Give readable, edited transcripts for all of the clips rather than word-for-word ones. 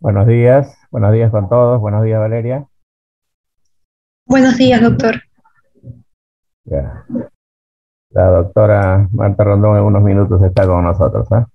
buenos días con todos, buenos días Valeria. Buenos días, doctor. Ya, la doctora Marta Rondón en unos minutos está con nosotros, ¿ah?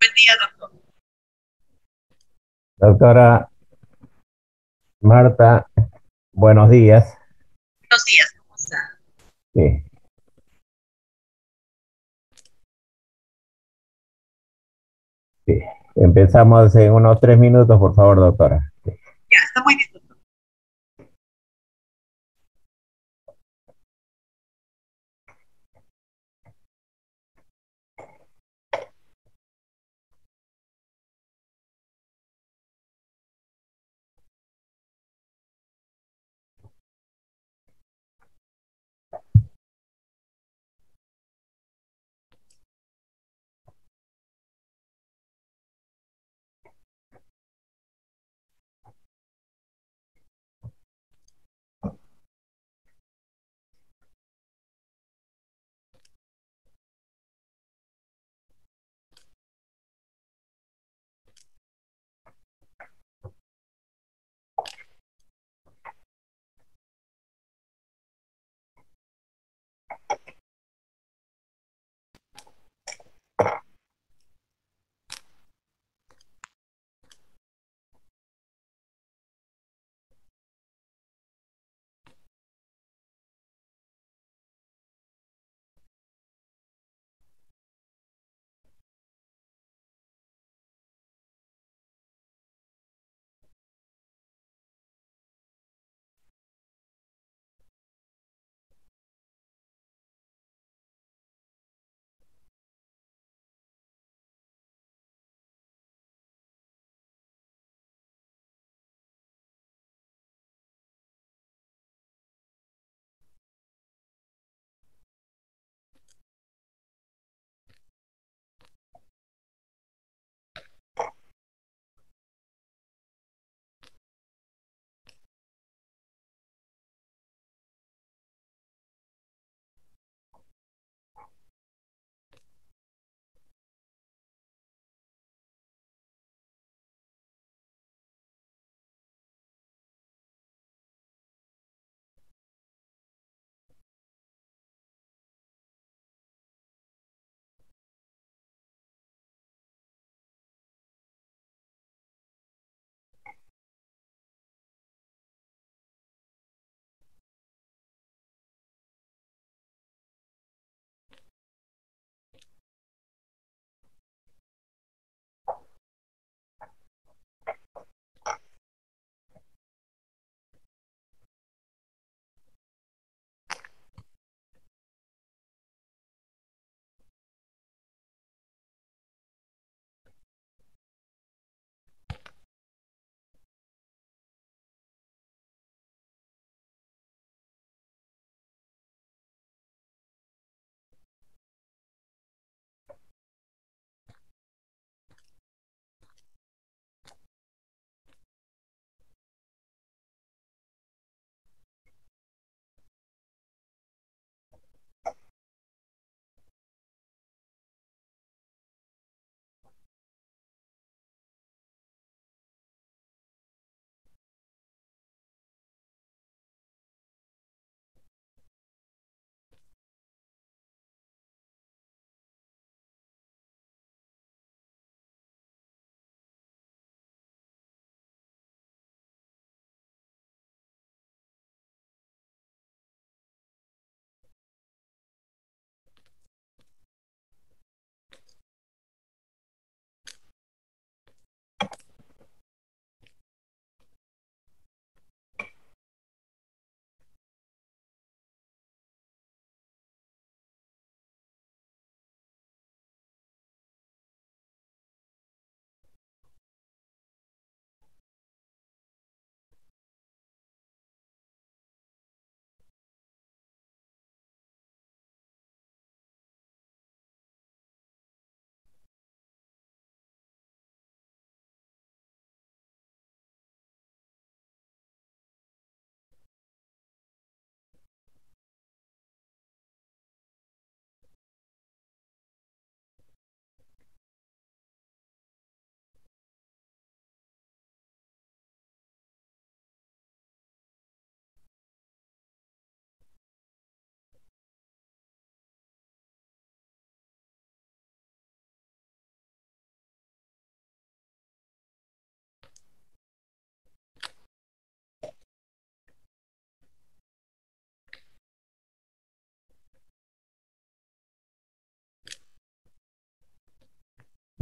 Buen día, doctor. Doctora Marta, buenos días. Buenos días, ¿cómo está? Sí, sí. Empezamos en unos 3 minutos, por favor, doctora. Sí. Ya, está muy bien, doctor.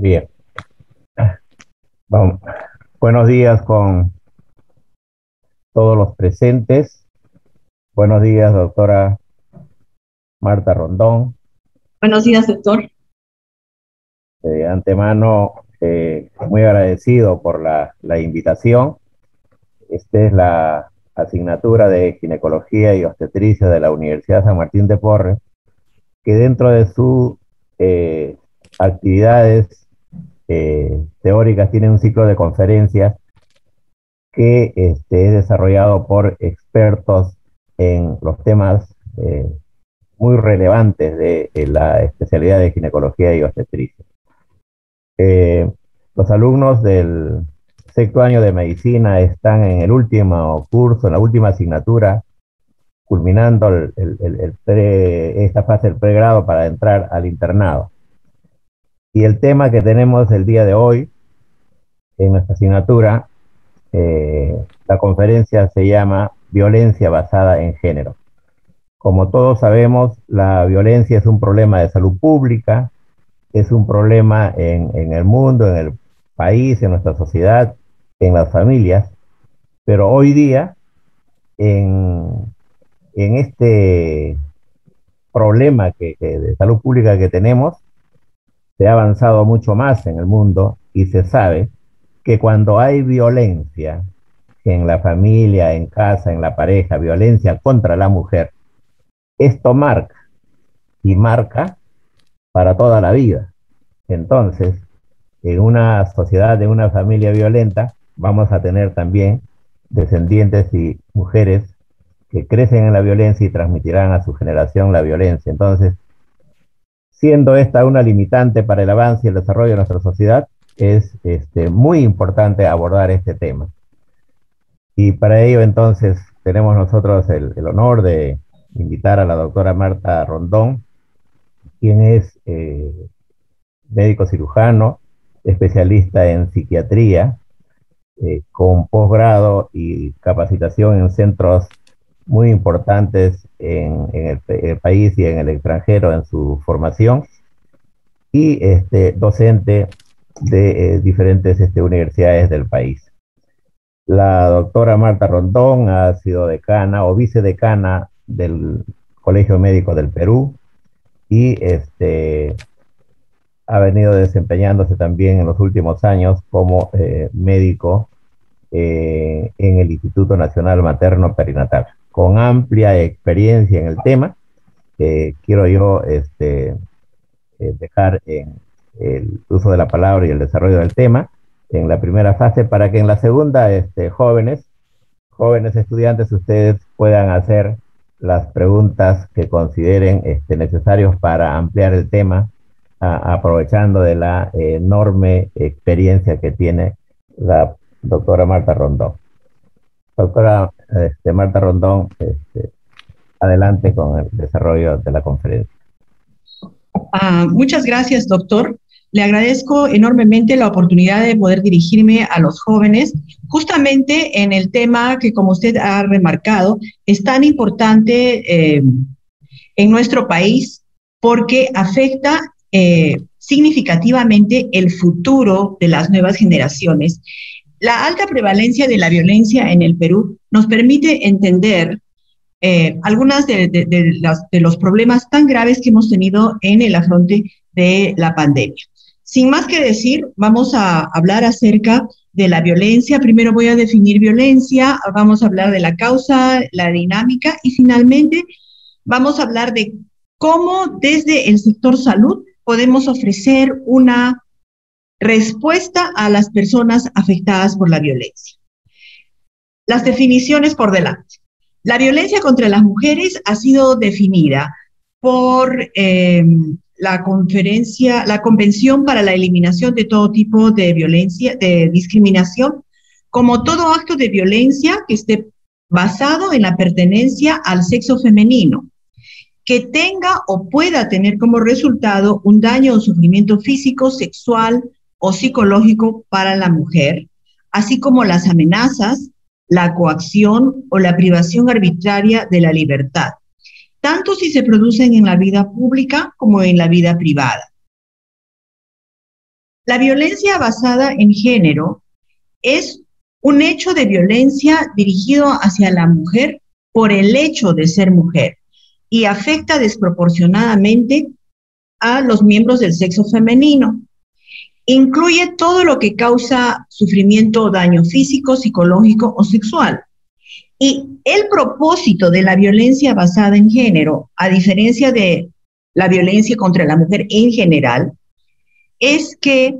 Bien. Vamos. Buenos días con todos los presentes. Buenos días, doctora Marta Rondón. Buenos días, doctor. De antemano, muy agradecido por la invitación. Esta es la asignatura de Ginecología y Obstetricia de la Universidad San Martín de Porres, que dentro de sus actividades teóricas tiene un ciclo de conferencias que es desarrollado por expertos en los temas muy relevantes de la especialidad de ginecología y obstetricia. Los alumnos del sexto año de medicina están en el último curso, en la última asignatura, culminando esta fase del pregrado para entrar al internado. Y el tema que tenemos el día de hoy en nuestra asignatura, la conferencia se llama Violencia basada en género. Como todos sabemos, la violencia es un problema de salud pública, es un problema en el mundo, en el país, en nuestra sociedad, en las familias, pero hoy día, en este problema de salud pública que tenemos, se ha avanzado mucho más en el mundo y se sabe que cuando hay violencia en la familia, en casa, en la pareja, violencia contra la mujer, esto marca y marca para toda la vida. Entonces, en una sociedad, en una familia violenta, vamos a tener también descendientes y mujeres que crecen en la violencia y transmitirán a su generación la violencia. Entonces, siendo esta una limitante para el avance y el desarrollo de nuestra sociedad, es muy importante abordar este tema. Y para ello, entonces, tenemos nosotros el honor de invitar a la doctora Marta Rondón, quien es médico cirujano, especialista en psiquiatría, con posgrado y capacitación en centros muy importantes en el país y en el extranjero en su formación, y docente de diferentes universidades del país. La doctora Marta Rondón ha sido decana o vicedecana del Colegio Médico del Perú y ha venido desempeñándose también en los últimos años como médico en el Instituto Nacional Materno Perinatal. Con amplia experiencia en el tema, quiero yo dejar en el uso de la palabra y el desarrollo del tema en la primera fase para que en la segunda, jóvenes estudiantes, ustedes puedan hacer las preguntas que consideren necesarios para ampliar el tema, aprovechando de la enorme experiencia que tiene la doctora Marta Rondón. Doctora Marta Rondón, adelante con el desarrollo de la conferencia. Muchas gracias, doctor. Le agradezco enormemente la oportunidad de poder dirigirme a los jóvenes, justamente en el tema que, como usted ha remarcado, es tan importante en nuestro país porque afecta significativamente el futuro de las nuevas generaciones. La alta prevalencia de la violencia en el Perú nos permite entender algunas de los problemas tan graves que hemos tenido en el afronte de la pandemia. Sin más que decir, vamos a hablar acerca de la violencia. Primero voy a definir violencia, vamos a hablar de la causa, la dinámica y finalmente vamos a hablar de cómo desde el sector salud podemos ofrecer una respuesta a las personas afectadas por la violencia. Las definiciones por delante. La violencia contra las mujeres ha sido definida por la Convención para la Eliminación de todo tipo de violencia, de discriminación, como todo acto de violencia que esté basado en la pertenencia al sexo femenino, que tenga o pueda tener como resultado un daño o sufrimiento físico, sexual o psicológico para la mujer, así como las amenazas, la coacción o la privación arbitraria de la libertad, tanto si se producen en la vida pública como en la vida privada. La violencia basada en género es un hecho de violencia dirigido hacia la mujer por el hecho de ser mujer y afecta desproporcionadamente a los miembros del sexo femenino. Incluye todo lo que causa sufrimiento o daño físico, psicológico o sexual. Y el propósito de la violencia basada en género, a diferencia de la violencia contra la mujer en general, es que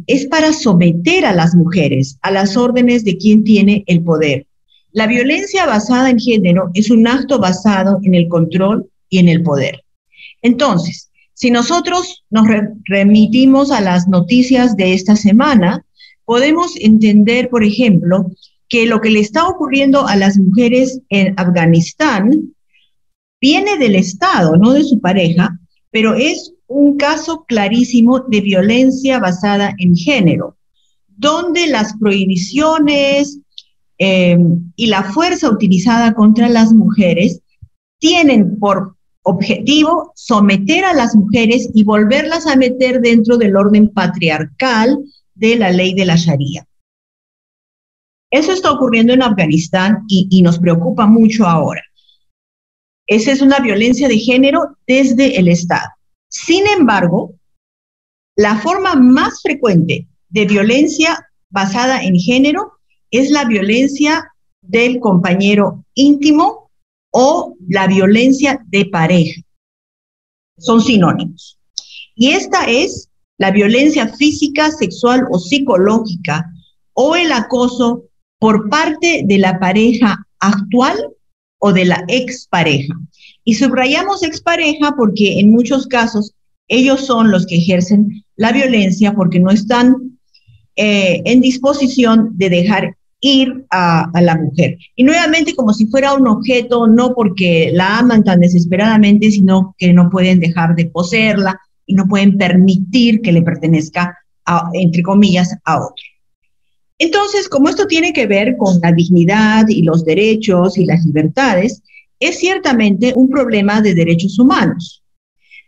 es para someter a las mujeres a las órdenes de quien tiene el poder. La violencia basada en género es un acto basado en el control y en el poder. Entonces, si nosotros nos remitimos a las noticias de esta semana, podemos entender, por ejemplo, que lo que le está ocurriendo a las mujeres en Afganistán viene del Estado, no de su pareja, pero es un caso clarísimo de violencia basada en género, donde las prohibiciones y la fuerza utilizada contra las mujeres tienen por objetivo someter a las mujeres y volverlas a meter dentro del orden patriarcal de la ley de la Sharia. Eso está ocurriendo en Afganistán y nos preocupa mucho ahora. Esa es una violencia de género desde el Estado. Sin embargo, la forma más frecuente de violencia basada en género es la violencia del compañero íntimo o la violencia de pareja. Son sinónimos. Y esta es la violencia física, sexual o psicológica o el acoso por parte de la pareja actual o de la expareja. Y subrayamos expareja porque en muchos casos ellos son los que ejercen la violencia porque no están en disposición de dejar ir a la mujer. Y nuevamente como si fuera un objeto, no porque la aman tan desesperadamente, sino que no pueden dejar de poseerla y no pueden permitir que le pertenezca, entre comillas, a otro. Entonces, como esto tiene que ver con la dignidad y los derechos y las libertades, es ciertamente un problema de derechos humanos.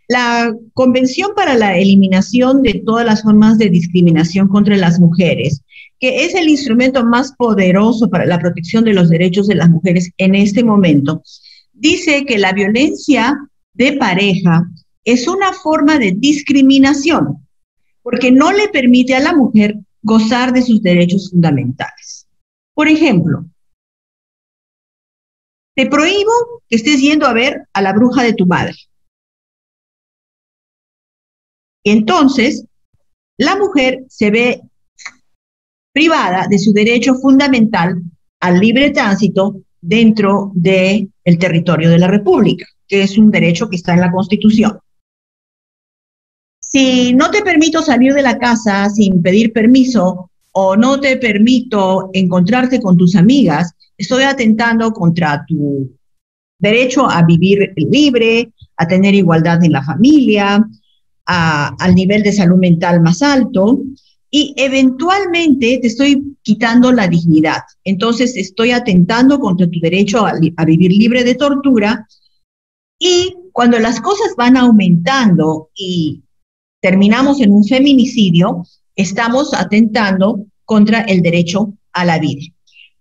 La Convención para la Eliminación de todas las formas de discriminación contra las mujeres, que es el instrumento más poderoso para la protección de los derechos de las mujeres en este momento, dice que la violencia de pareja es una forma de discriminación, porque no le permite a la mujer gozar de sus derechos fundamentales. Por ejemplo, te prohíbo que estés yendo a ver a la bruja de tu madre. Entonces, la mujer se ve privada de su derecho fundamental al libre tránsito dentro del territorio de la República, que es un derecho que está en la Constitución. Si no te permito salir de la casa sin pedir permiso o no te permito encontrarte con tus amigas, estoy atentando contra tu derecho a vivir libre, a tener igualdad en la familia, al nivel de salud mental más alto y eventualmente te estoy quitando la dignidad. Entonces estoy atentando contra tu derecho a vivir libre de tortura y cuando las cosas van aumentando y terminamos en un feminicidio, estamos atentando contra el derecho a la vida.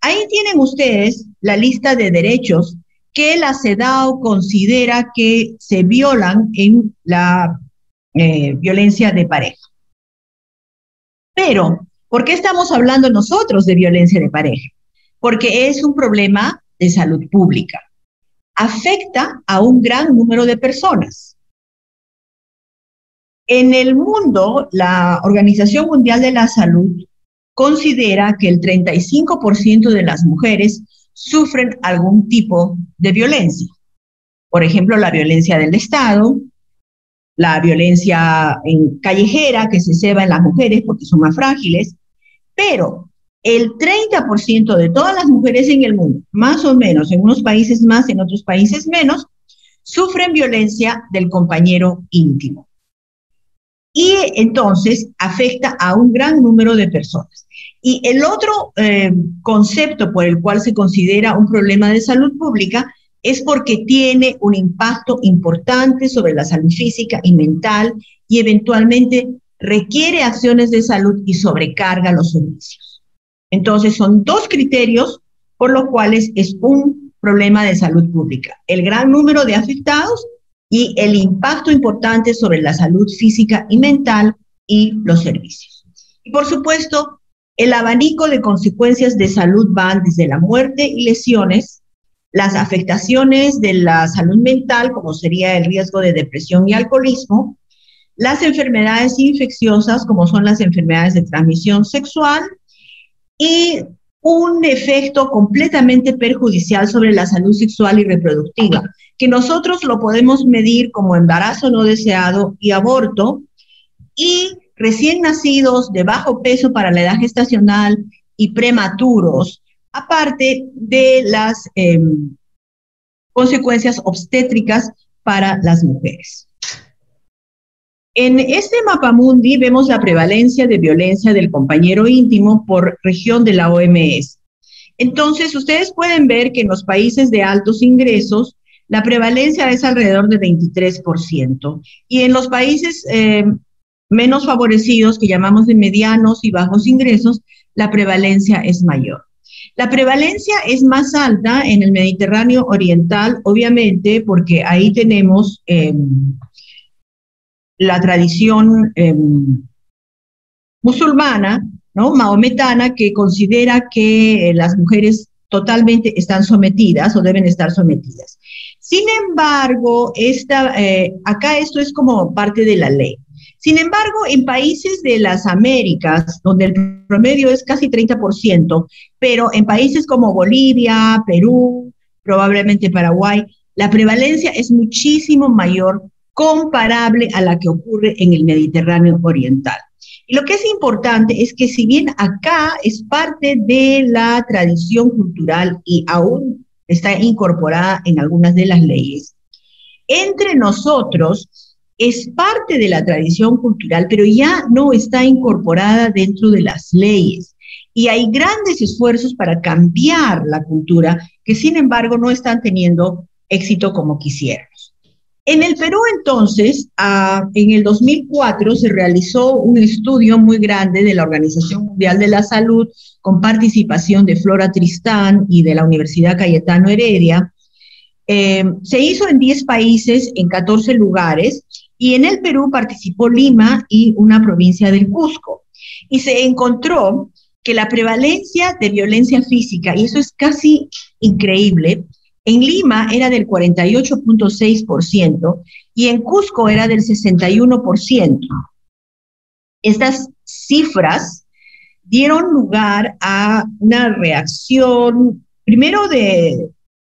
Ahí tienen ustedes la lista de derechos que la CEDAW considera que se violan en la violencia de pareja. Pero, ¿por qué estamos hablando nosotros de violencia de pareja? Porque es un problema de salud pública. Afecta a un gran número de personas. En el mundo, la Organización Mundial de la Salud considera que el 35% de las mujeres sufren algún tipo de violencia. Por ejemplo, la violencia del Estado, la violencia callejera que se ceba en las mujeres porque son más frágiles, pero el 30% de todas las mujeres en el mundo, más o menos, en unos países más, en otros países menos, sufren violencia del compañero íntimo. Y entonces afecta a un gran número de personas. Y el otro concepto por el cual se considera un problema de salud pública es porque tiene un impacto importante sobre la salud física y mental y eventualmente requiere acciones de salud y sobrecarga los servicios. Entonces, son dos criterios por los cuales es un problema de salud pública: el gran número de afectados y el impacto importante sobre la salud física y mental y los servicios. Y por supuesto, el abanico de consecuencias de salud van desde la muerte y lesiones, las afectaciones de la salud mental, como sería el riesgo de depresión y alcoholismo, las enfermedades infecciosas, como son las enfermedades de transmisión sexual, y un efecto completamente perjudicial sobre la salud sexual y reproductiva, que nosotros lo podemos medir como embarazo no deseado y aborto, y recién nacidos de bajo peso para la edad gestacional y prematuros, aparte de las consecuencias obstétricas para las mujeres. En este mapamundi vemos la prevalencia de violencia del compañero íntimo por región de la OMS. Entonces, ustedes pueden ver que en los países de altos ingresos la prevalencia es alrededor de 23%, y en los países menos favorecidos, que llamamos de medianos y bajos ingresos, la prevalencia es mayor. La prevalencia es más alta en el Mediterráneo oriental, obviamente, porque ahí tenemos la tradición musulmana, ¿no?, maometana, que considera que las mujeres totalmente están sometidas o deben estar sometidas. Sin embargo, acá esto es como parte de la ley. Sin embargo, en países de las Américas, donde el promedio es casi 30%, pero en países como Bolivia, Perú, probablemente Paraguay, la prevalencia es muchísimo mayor, comparable a la que ocurre en el Mediterráneo oriental. Y lo que es importante es que, si bien acá es parte de la tradición cultural y aún está incorporada en algunas de las leyes, entre nosotros es parte de la tradición cultural, pero ya no está incorporada dentro de las leyes. Y hay grandes esfuerzos para cambiar la cultura que, sin embargo, no están teniendo éxito como quisiéramos. En el Perú, entonces, en el 2004 se realizó un estudio muy grande de la Organización Mundial de la Salud, con participación de Flora Tristán y de la Universidad Cayetano Heredia. Se hizo en 10 países, en 14 lugares, y en el Perú participó Lima y una provincia del Cusco. Y se encontró que la prevalencia de violencia física, y eso es casi increíble, en Lima era del 48.6% y en Cusco era del 61%. Estas cifras dieron lugar a una reacción, primero de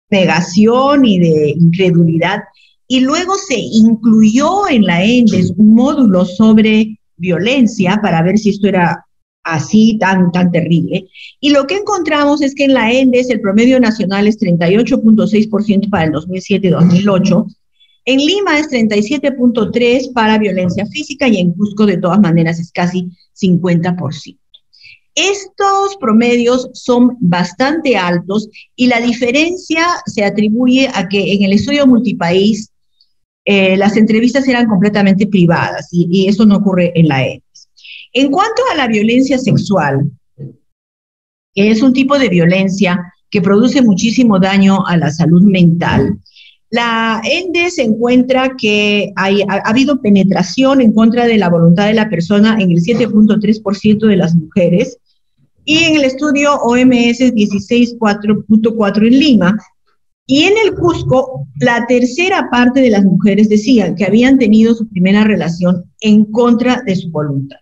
negación y de incredulidad, y luego se incluyó en la ENDES un módulo sobre violencia para ver si esto era así tan terrible. Y lo que encontramos es que en la ENDES el promedio nacional es 38.6% para el 2007-2008, en Lima es 37.3% para violencia física, y en Cusco de todas maneras es casi 50%. Estos promedios son bastante altos, y la diferencia se atribuye a que en el estudio multipaís las entrevistas eran completamente privadas, y eso no ocurre en la ENDES. En cuanto a la violencia sexual, que es un tipo de violencia que produce muchísimo daño a la salud mental, la ENDES encuentra que ha habido penetración en contra de la voluntad de la persona en el 7.3% de las mujeres, y en el estudio OMS 16.4% en Lima, y en el Cusco la tercera parte de las mujeres decían que habían tenido su primera relación en contra de su voluntad.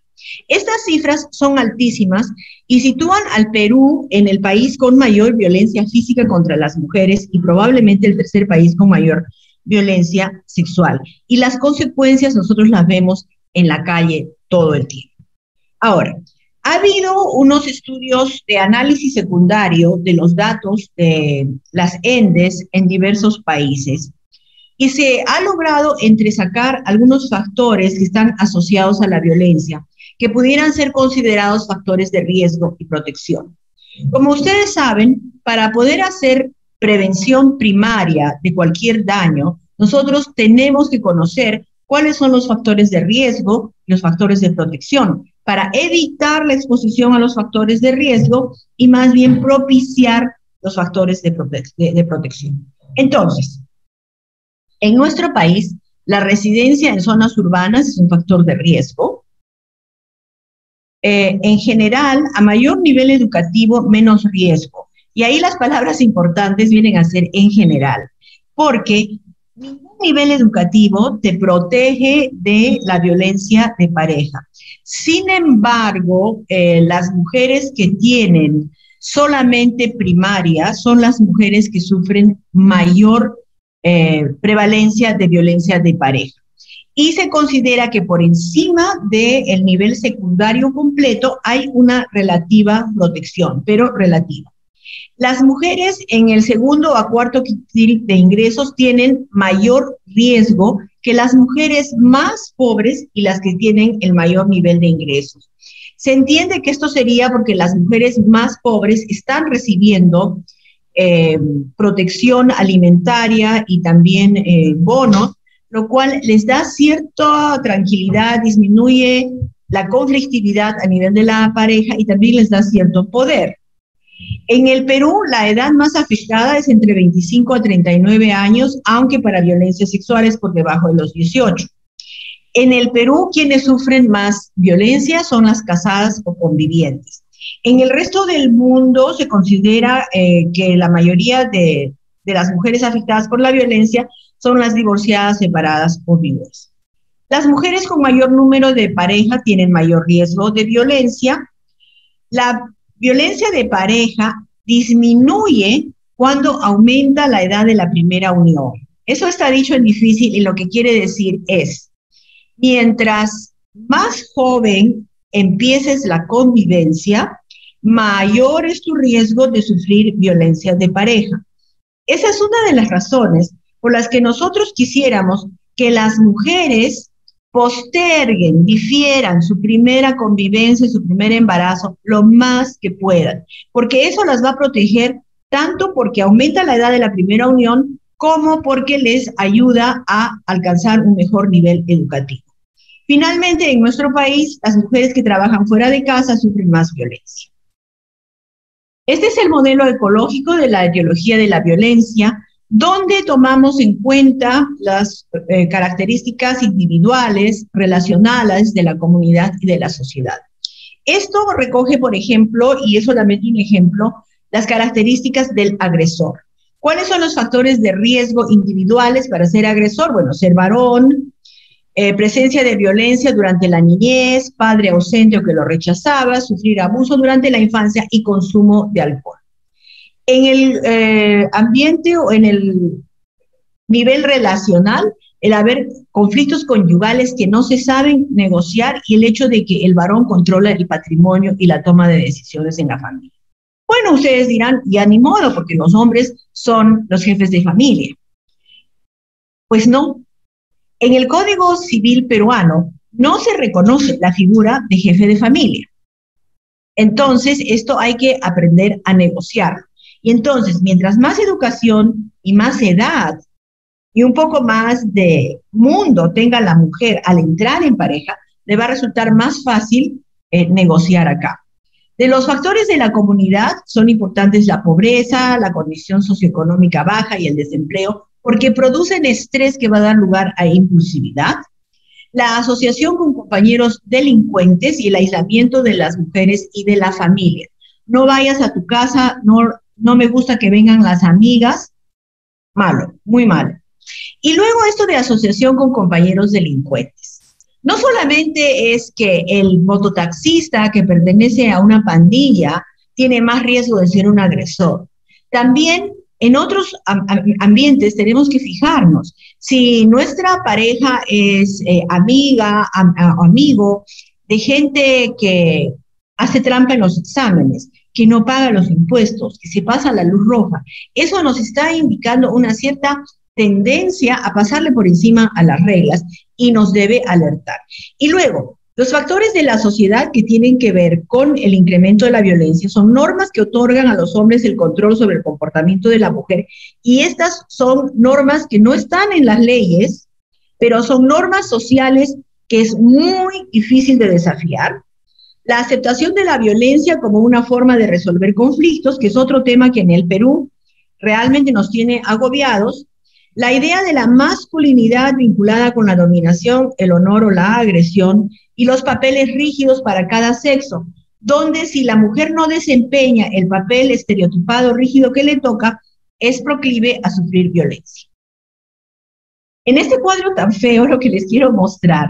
Estas cifras son altísimas y sitúan al Perú en el país con mayor violencia física contra las mujeres y probablemente el tercer país con mayor violencia sexual. Y las consecuencias nosotros las vemos en la calle todo el tiempo. Ahora, ha habido unos estudios de análisis secundario de los datos de las ENDES en diversos países, y se ha logrado entresacar algunos factores que están asociados a la violencia, que pudieran ser considerados factores de riesgo y protección. Como ustedes saben, para poder hacer prevención primaria de cualquier daño, nosotros tenemos que conocer cuáles son los factores de riesgo y los factores de protección, para evitar la exposición a los factores de riesgo y más bien propiciar los factores de protección. Entonces, en nuestro país, la residencia en zonas urbanas es un factor de riesgo. En general, a mayor nivel educativo, menos riesgo. Y ahí las palabras importantes vienen a ser en general, porque ningún nivel educativo te protege de la violencia de pareja. Sin embargo, las mujeres que tienen solamente primaria son las mujeres que sufren mayor prevalencia de violencia de pareja. Y se considera que por encima del nivel secundario completo hay una relativa protección, pero relativa. Las mujeres en el segundo a cuarto quintil de ingresos tienen mayor riesgo que las mujeres más pobres y las que tienen el mayor nivel de ingresos. Se entiende que esto sería porque las mujeres más pobres están recibiendo protección alimentaria y también bonos, lo cual les da cierta tranquilidad, disminuye la conflictividad a nivel de la pareja y también les da cierto poder. En el Perú, la edad más afectada es entre 25 a 39 años, aunque para violencias sexuales por debajo de los 18. En el Perú, quienes sufren más violencia son las casadas o convivientes. En el resto del mundo se considera que la mayoría de las mujeres afectadas por la violencia son las divorciadas, separadas o viudas. Las mujeres con mayor número de pareja tienen mayor riesgo de violencia. La violencia de pareja disminuye cuando aumenta la edad de la primera unión. Eso está dicho en difícil y lo que quiere decir es, mientras más joven empieces la convivencia, mayor es tu riesgo de sufrir violencia de pareja. Esa es una de las razones por las que nosotros quisiéramos que las mujeres posterguen, difieran su primera convivencia, su primer embarazo, lo más que puedan, porque eso las va a proteger tanto porque aumenta la edad de la primera unión, como porque les ayuda a alcanzar un mejor nivel educativo. Finalmente, en nuestro país, las mujeres que trabajan fuera de casa sufren más violencia. Este es el modelo ecológico de la etiología de la violencia, donde tomamos en cuenta las características individuales, relacionales de la comunidad y de la sociedad. Esto recoge, por ejemplo, y es solamente un ejemplo, las características del agresor. ¿Cuáles son los factores de riesgo individuales para ser agresor? Bueno, ser varón, presencia de violencia durante la niñez, padre ausente o que lo rechazaba, sufrir abuso durante la infancia y consumo de alcohol. En el ambiente o en el nivel relacional, el haber conflictos conyugales que no se saben negociar y el hecho de que el varón controla el patrimonio y la toma de decisiones en la familia. Bueno, ustedes dirán, ya ni modo, porque los hombres son los jefes de familia. Pues no. En el Código Civil peruano no se reconoce la figura de jefe de familia. Entonces, esto hay que aprender a negociarlo. Y entonces, mientras más educación y más edad y un poco más de mundo tenga la mujer al entrar en pareja, le va a resultar más fácil negociar acá. De los factores de la comunidad son importantes la pobreza, la condición socioeconómica baja y el desempleo, porque producen estrés que va a dar lugar a impulsividad, la asociación con compañeros delincuentes y el aislamiento de las mujeres y de la familia. No vayas a tu casa, no me gusta que vengan las amigas, malo, muy malo. Y luego esto de asociación con compañeros delincuentes. No solamente es que el mototaxista que pertenece a una pandilla tiene más riesgo de ser un agresor, también en otros ambientes tenemos que fijarnos. Si nuestra pareja es amiga, amigo de gente que hace trampa en los exámenes, que no paga los impuestos, que se pasa la luz roja, eso nos está indicando una cierta tendencia a pasarle por encima a las reglas y nos debe alertar. Y luego, los factores de la sociedad que tienen que ver con el incremento de la violencia son normas que otorgan a los hombres el control sobre el comportamiento de la mujer, y estas son normas que no están en las leyes, pero son normas sociales que es muy difícil de desafiar. La aceptación de la violencia como una forma de resolver conflictos, que es otro tema que en el Perú realmente nos tiene agobiados. La idea de la masculinidad vinculada con la dominación, el honor o la agresión, y los papeles rígidos para cada sexo, donde si la mujer no desempeña el papel estereotipado rígido que le toca, es proclive a sufrir violencia. En este cuadro tan feo, lo que les quiero mostrar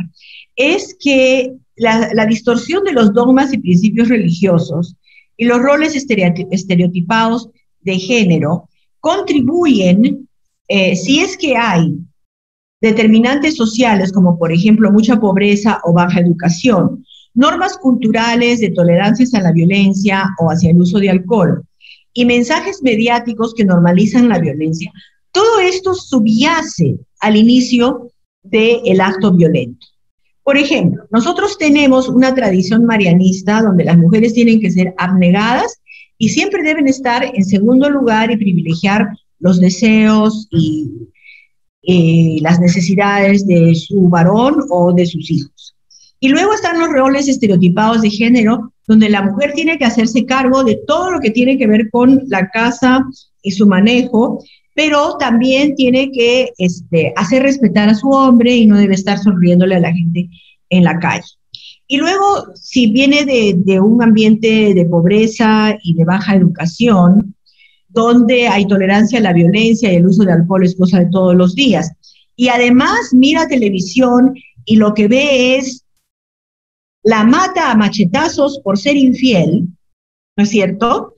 es que la distorsión de los dogmas y principios religiosos y los roles estereotipados de género contribuyen, si es que hay determinantes sociales, como por ejemplo mucha pobreza o baja educación, normas culturales de tolerancias a la violencia o hacia el uso de alcohol, y mensajes mediáticos que normalizan la violencia, todo esto subyace al inicio del acto violento. Por ejemplo, nosotros tenemos una tradición marianista donde las mujeres tienen que ser abnegadas y siempre deben estar en segundo lugar y privilegiar los deseos y las necesidades de su varón o de sus hijos. Y luego están los roles estereotipados de género, donde la mujer tiene que hacerse cargo de todo lo que tiene que ver con la casa y su manejo, pero también tiene que hacer respetar a su hombre y no debe estar sonriéndole a la gente en la calle. Y luego, si viene de un ambiente de pobreza y de baja educación, donde hay tolerancia a la violencia y el uso de alcohol es cosa de todos los días, y además mira televisión y lo que ve es la mata a machetazos por ser infiel, ¿no es cierto?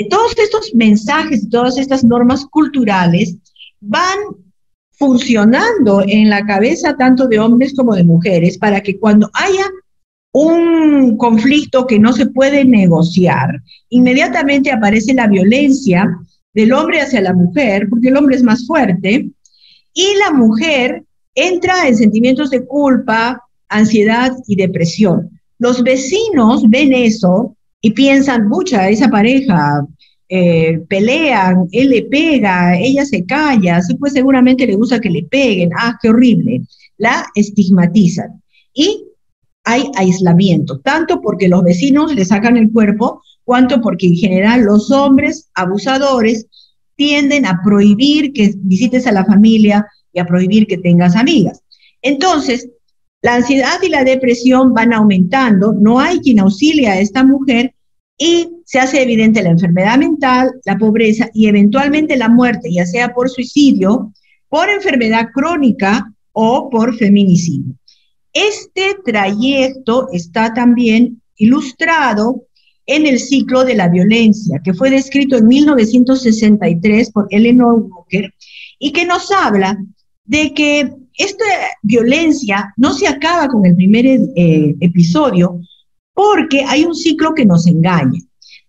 Todos estos mensajes, todas estas normas culturales van funcionando en la cabeza tanto de hombres como de mujeres para que cuando haya un conflicto que no se puede negociar, inmediatamente aparece la violencia del hombre hacia la mujer, porque el hombre es más fuerte, y la mujer entra en sentimientos de culpa, ansiedad y depresión. Los vecinos ven eso y piensan, pucha, esa pareja pelean, él le pega, ella se calla, sí, pues seguramente le gusta que le peguen, qué horrible. La estigmatizan. Y hay aislamiento, tanto porque los vecinos le sacan el cuerpo, cuanto porque en general los hombres abusadores tienden a prohibir que visites a la familia y a prohibir que tengas amigas. Entonces, la ansiedad y la depresión van aumentando, no hay quien auxilie a esta mujer y se hace evidente la enfermedad mental, la pobreza y eventualmente la muerte, ya sea por suicidio, por enfermedad crónica o por feminicidio. Este trayecto está también ilustrado en el ciclo de la violencia, que fue descrito en 1963 por Eleanor Walker, y que nos habla de que esta violencia no se acaba con el primer episodio, porque hay un ciclo que nos engaña.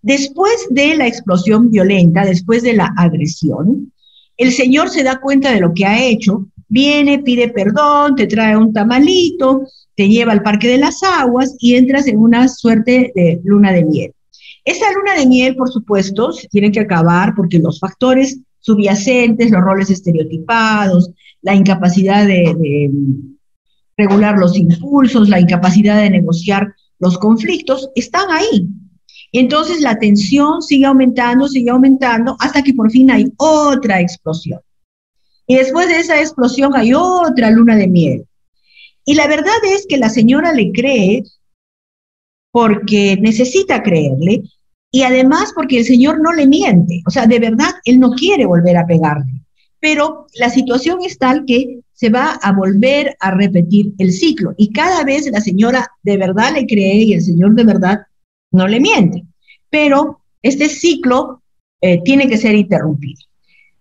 Después de la explosión violenta, después de la agresión, el señor se da cuenta de lo que ha hecho, viene, pide perdón, te trae un tamalito, te lleva al Parque de las Aguas y entras en una suerte de luna de miel. Esa luna de miel, por supuesto, se tiene que acabar porque los factores subyacentes, los roles estereotipados, la incapacidad de regular los impulsos, la incapacidad de negociar los conflictos, están ahí. Y entonces la tensión sigue aumentando, hasta que por fin hay otra explosión. Y después de esa explosión hay otra luna de miel. Y la verdad es que la señora le cree porque necesita creerle y además porque el señor no le miente. O sea, de verdad, él no quiere volver a pegarle. Pero la situación es tal que se va a volver a repetir el ciclo. Y cada vez la señora de verdad le cree y el señor de verdad no le miente. Pero este ciclo tiene que ser interrumpido.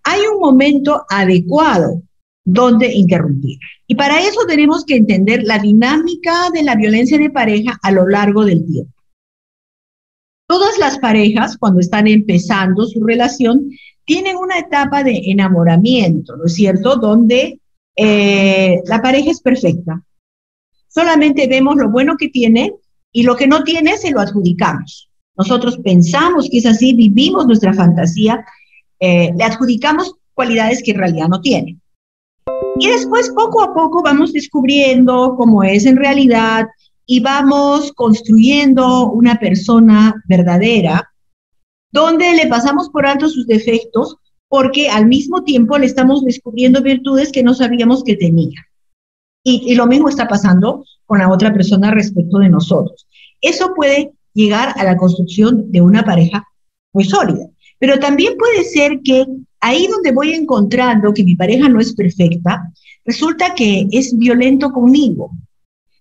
Hay un momento adecuado donde interrumpir. Y para eso tenemos que entender la dinámica de la violencia de pareja a lo largo del tiempo. Todas las parejas, cuando están empezando su relación, tienen una etapa de enamoramiento, ¿no es cierto?, donde la pareja es perfecta. Solamente vemos lo bueno que tiene y lo que no tiene se lo adjudicamos. Nosotros pensamos que es así, vivimos nuestra fantasía, le adjudicamos cualidades que en realidad no tiene. Y después, poco a poco, vamos descubriendo cómo es en realidad y vamos construyendo una persona verdadera, donde le pasamos por alto sus defectos, porque al mismo tiempo le estamos descubriendo virtudes que no sabíamos que tenía. Y lo mismo está pasando con la otra persona respecto de nosotros. Eso puede llegar a la construcción de una pareja muy sólida. Pero también puede ser que ahí donde voy encontrando que mi pareja no es perfecta, resulta que es violento conmigo.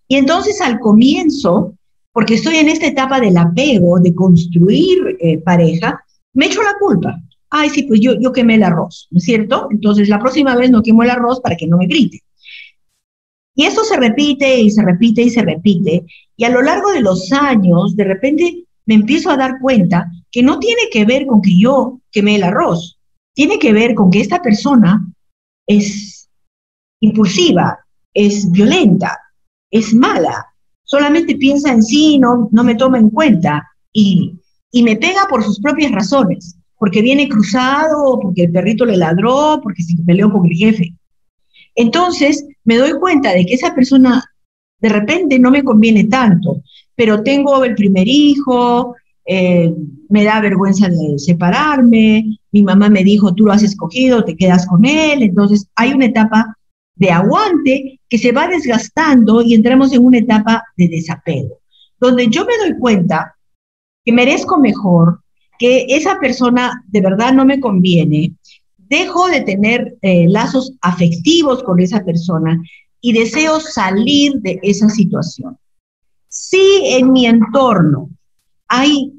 Y entonces al comienzo, porque estoy en esta etapa del apego, de construir pareja, me echo la culpa. Ay, sí, pues yo quemé el arroz, ¿no es cierto? Entonces la próxima vez no quemo el arroz para que no me grite. Y eso se repite y se repite y se repite. Y a lo largo de los años, de repente me empiezo a dar cuenta que no tiene que ver con que yo quemé el arroz. Tiene que ver con que esta persona es impulsiva, es violenta, es mala. Solamente piensa en sí, no me toma en cuenta. Y me pega por sus propias razones. Porque viene cruzado, porque el perrito le ladró, porque se peleó con el jefe. Entonces, me doy cuenta de que esa persona de repente no me conviene tanto, pero tengo el primer hijo, me da vergüenza de separarme, mi mamá me dijo, tú lo has escogido, te quedas con él, entonces hay una etapa de aguante que se va desgastando y entramos en una etapa de desapego, donde yo me doy cuenta que merezco mejor, que esa persona de verdad no me conviene, dejo de tener lazos afectivos con esa persona y deseo salir de esa situación. Si en mi entorno hay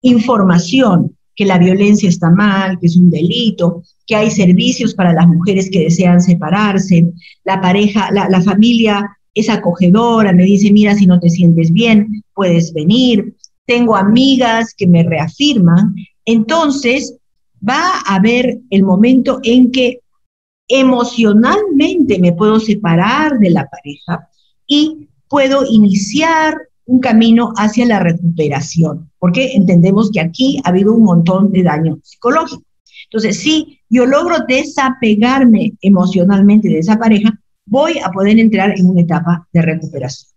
información que la violencia está mal, que es un delito, que hay servicios para las mujeres que desean separarse, la pareja, la familia es acogedora, me dice, mira, si no te sientes bien, puedes venir, tengo amigas que me reafirman, entonces va a haber el momento en que emocionalmente me puedo separar de la pareja y puedo iniciar un camino hacia la recuperación, porque entendemos que aquí ha habido un montón de daño psicológico. Entonces, si yo logro desapegarme emocionalmente de esa pareja, voy a poder entrar en una etapa de recuperación.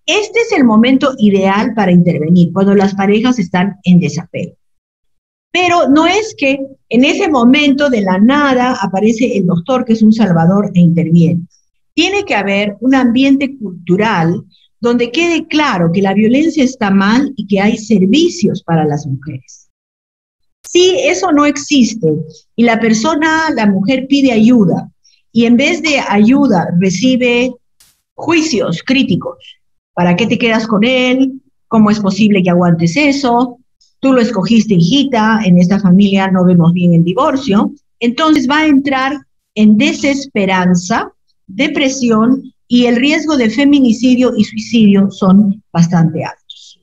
Este es el momento ideal para intervenir, cuando las parejas están en desapego. Pero no es que en ese momento de la nada aparece el doctor, que es un salvador, e interviene. Tiene que haber un ambiente cultural donde quede claro que la violencia está mal y que hay servicios para las mujeres. Si eso no existe y la mujer pide ayuda, y en vez de ayuda recibe juicios críticos, ¿para qué te quedas con él? ¿Cómo es posible que aguantes eso? Tú lo escogiste, hijita, en esta familia no vemos bien el divorcio. Entonces va a entrar en desesperanza, depresión, y el riesgo de feminicidio y suicidio son bastante altos.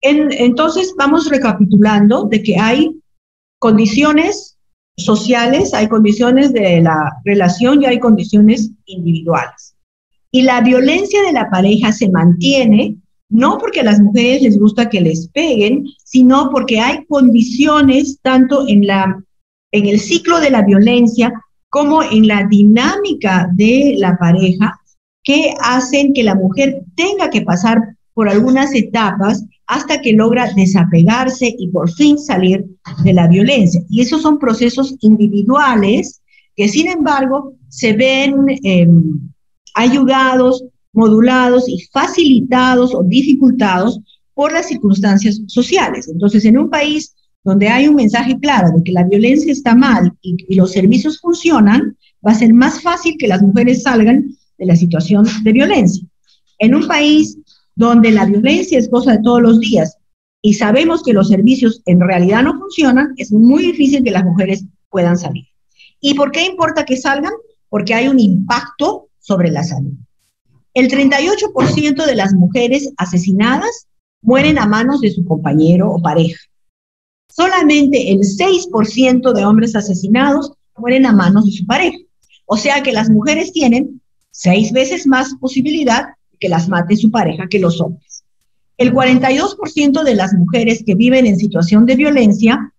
Entonces vamos recapitulando de que hay condiciones sociales, hay condiciones de la relación y hay condiciones individuales. Y la violencia de la pareja se mantiene no porque a las mujeres les gusta que les peguen, sino porque hay condiciones tanto en el ciclo de la violencia como en la dinámica de la pareja que hacen que la mujer tenga que pasar por algunas etapas hasta que logra desapegarse y por fin salir de la violencia. Y esos son procesos individuales que, sin embargo, se ven ayudados, modulados y facilitados o dificultados por las circunstancias sociales. Entonces, en un país donde hay un mensaje claro de que la violencia está mal y los servicios funcionan, va a ser más fácil que las mujeres salgan de la situación de violencia. En un país donde la violencia es cosa de todos los días y sabemos que los servicios en realidad no funcionan, es muy difícil que las mujeres puedan salir. ¿Y por qué importa que salgan? Porque hay un impacto sobre la salud. El 38% de las mujeres asesinadas mueren a manos de su compañero o pareja. Solamente el 6% de hombres asesinados mueren a manos de su pareja. O sea que las mujeres tienen 6 veces más posibilidad de que las mate su pareja que los hombres. El 42% de las mujeres que viven en situación de violencia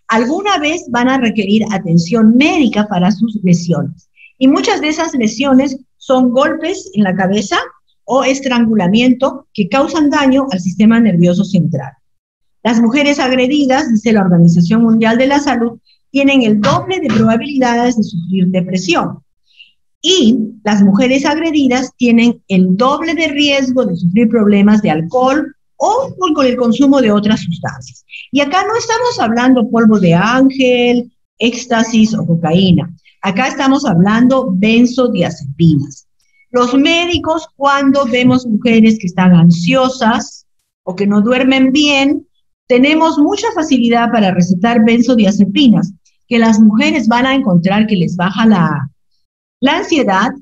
alguna vez van a requerir atención médica para sus lesiones. Y muchas de esas lesiones son golpes en la cabeza o estrangulamiento que causan daño al sistema nervioso central. Las mujeres agredidas, dice la Organización Mundial de la Salud, tienen el doble de probabilidades de sufrir depresión. Y las mujeres agredidas tienen el doble de riesgo de sufrir problemas de alcohol o con el consumo de otras sustancias. Y acá no estamos hablando polvo de ángel, éxtasis o cocaína. Acá estamos hablando benzodiazepinas. Los médicos, cuando vemos mujeres que están ansiosas o que no duermen bien, tenemos mucha facilidad para recetar benzodiazepinas, que las mujeres van a encontrar que les baja la ansiedad,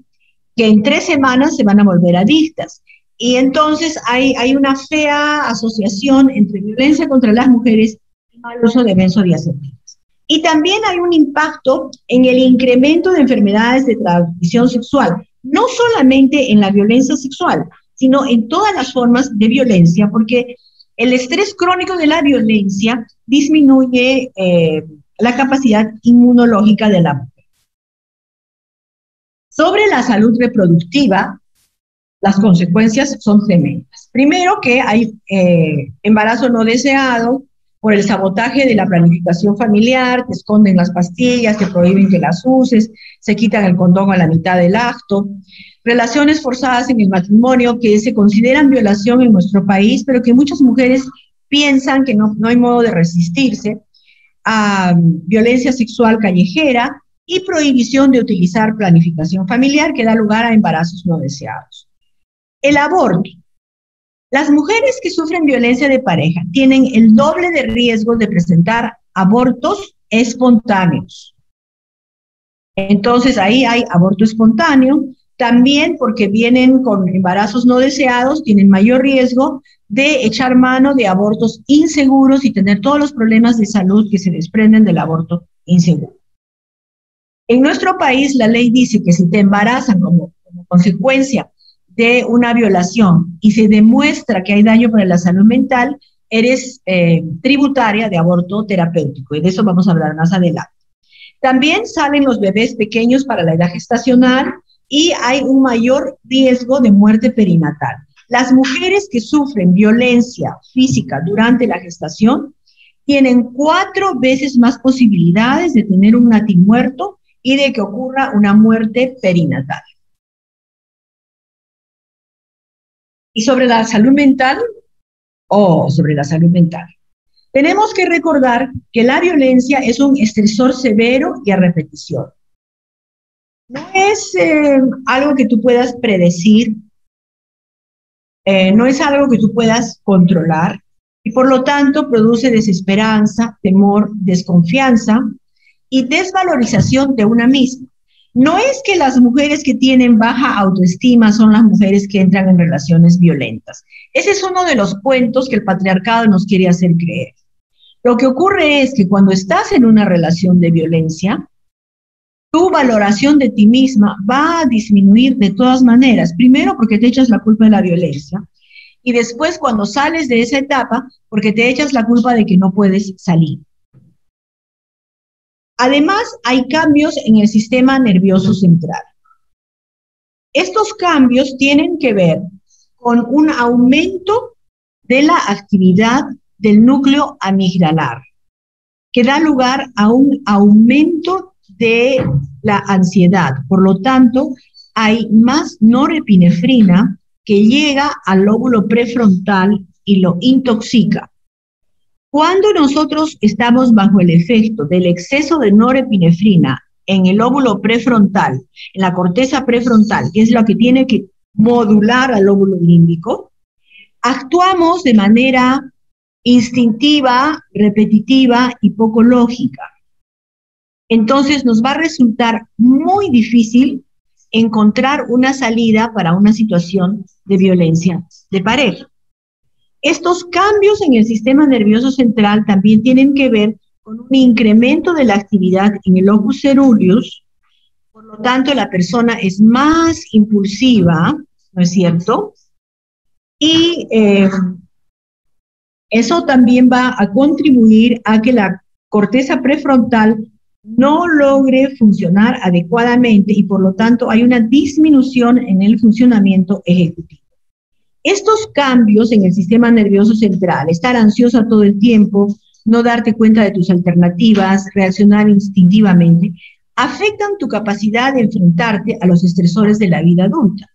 que en 3 semanas se van a volver adictas. Y entonces hay una fea asociación entre violencia contra las mujeres y mal uso de benzodiazepinas. Y también hay un impacto en el incremento de enfermedades de transmisión sexual, no solamente en la violencia sexual, sino en todas las formas de violencia, porque el estrés crónico de la violencia disminuye la capacidad inmunológica de la mujer. Sobre la salud reproductiva, las consecuencias son tremendas. Primero, que hay embarazo no deseado por el sabotaje de la planificación familiar, te esconden las pastillas, te prohíben que las uses, se quitan el condón a la mitad del acto, relaciones forzadas en el matrimonio que se consideran violación en nuestro país, pero que muchas mujeres piensan que no hay modo de resistirse, a violencia sexual callejera y prohibición de utilizar planificación familiar que da lugar a embarazos no deseados. El aborto. Las mujeres que sufren violencia de pareja tienen el doble de riesgo de presentar abortos espontáneos. Entonces ahí hay aborto espontáneo, también porque vienen con embarazos no deseados, tienen mayor riesgo de echar mano de abortos inseguros y tener todos los problemas de salud que se desprenden del aborto inseguro. En nuestro país la ley dice que si te embarazan como consecuencia de una violación y se demuestra que hay daño para la salud mental, eres tributaria de aborto terapéutico, y de eso vamos a hablar más adelante. También salen los bebés pequeños para la edad gestacional y hay un mayor riesgo de muerte perinatal. Las mujeres que sufren violencia física durante la gestación tienen 4 veces más posibilidades de tener un natimuerto y de que ocurra una muerte perinatal. Y sobre la salud mental, tenemos que recordar que la violencia es un estresor severo y a repetición. No es algo que tú puedas predecir, no es algo que tú puedas controlar, y por lo tanto produce desesperanza, temor, desconfianza y desvalorización de una misma. No es que las mujeres que tienen baja autoestima son las mujeres que entran en relaciones violentas. Ese es uno de los cuentos que el patriarcado nos quiere hacer creer. Lo que ocurre es que cuando estás en una relación de violencia, tu valoración de ti misma va a disminuir de todas maneras. Primero, porque te echas la culpa de la violencia. Y después, cuando sales de esa etapa, porque te echas la culpa de que no puedes salir. Además, hay cambios en el sistema nervioso central. Estos cambios tienen que ver con un aumento de la actividad del núcleo amigdalar, que da lugar a un aumento de la ansiedad. Por lo tanto, hay más norepinefrina que llega al lóbulo prefrontal y lo intoxica. Cuando nosotros estamos bajo el efecto del exceso de norepinefrina en el lóbulo prefrontal, en la corteza prefrontal, que es lo que tiene que modular al lóbulo límbico, actuamos de manera instintiva, repetitiva y poco lógica. Entonces nos va a resultar muy difícil encontrar una salida para una situación de violencia de pareja. Estos cambios en el sistema nervioso central también tienen que ver con un incremento de la actividad en el locus ceruleus, por lo tanto la persona es más impulsiva, ¿no es cierto? Y eso también va a contribuir a que la corteza prefrontal no logre funcionar adecuadamente y por lo tanto hay una disminución en el funcionamiento ejecutivo. Estos cambios en el sistema nervioso central, estar ansiosa todo el tiempo, no darte cuenta de tus alternativas, reaccionar instintivamente, afectan tu capacidad de enfrentarte a los estresores de la vida adulta.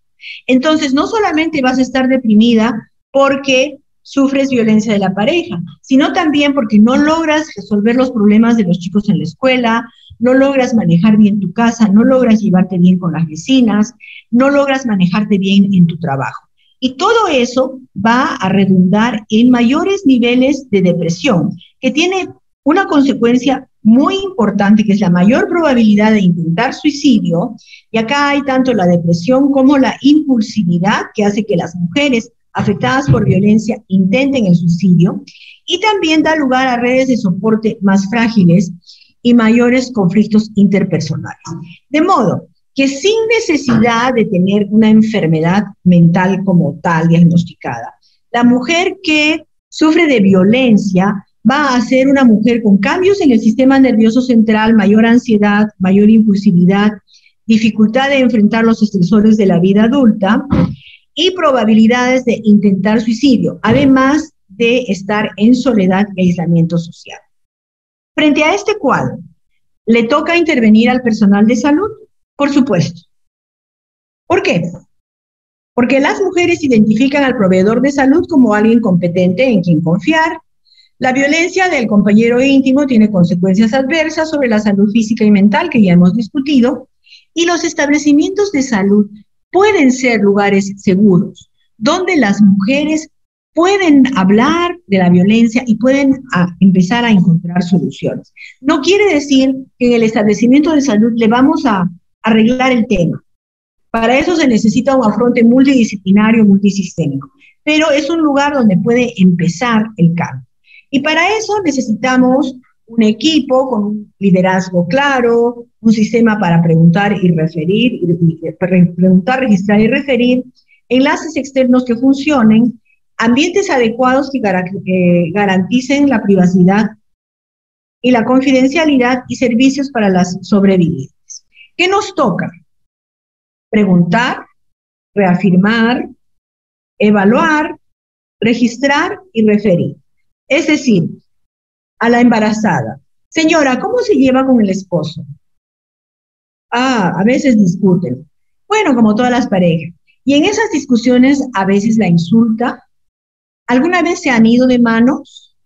Entonces, no solamente vas a estar deprimida porque sufres violencia de la pareja, sino también porque no logras resolver los problemas de los chicos en la escuela, no logras manejar bien tu casa, no logras llevarte bien con las vecinas, no logras manejarte bien en tu trabajo. Y todo eso va a redundar en mayores niveles de depresión, que tiene una consecuencia muy importante, que es la mayor probabilidad de intentar suicidio. Y acá hay tanto la depresión como la impulsividad, que hace que las mujeres afectadas por violencia intenten el suicidio, y también da lugar a redes de soporte más frágiles y mayores conflictos interpersonales. De modo que sin necesidad de tener una enfermedad mental como tal diagnosticada, la mujer que sufre de violencia va a ser una mujer con cambios en el sistema nervioso central, mayor ansiedad, mayor impulsividad, dificultad de enfrentar los estresores de la vida adulta y probabilidades de intentar suicidio, además de estar en soledad y aislamiento social. Frente a este cuadro, ¿le toca intervenir al personal de salud? Por supuesto. ¿Por qué? Porque las mujeres identifican al proveedor de salud como alguien competente en quien confiar. La violencia del compañero íntimo tiene consecuencias adversas sobre la salud física y mental, que ya hemos discutido, y los establecimientos de salud pueden ser lugares seguros, donde las mujeres pueden hablar de la violencia y pueden empezar a encontrar soluciones. No quiere decir que en el establecimiento de salud le vamos a arreglar el tema. Para eso se necesita un afronte multidisciplinario, multisistémico, pero es un lugar donde puede empezar el cambio. Y para eso necesitamos un equipo con un liderazgo claro, un sistema para preguntar y referir, preguntar, registrar y referir, enlaces externos que funcionen, ambientes adecuados que garanticen la privacidad y la confidencialidad y servicios para las sobrevivientes. ¿Qué nos toca? Preguntar, reafirmar, evaluar, registrar y referir. Es decir, a la embarazada: señora, ¿cómo se lleva con el esposo? A veces discuten. Bueno, como todas las parejas. Y en esas discusiones a veces la insulta. ¿Alguna vez se han ido de manos?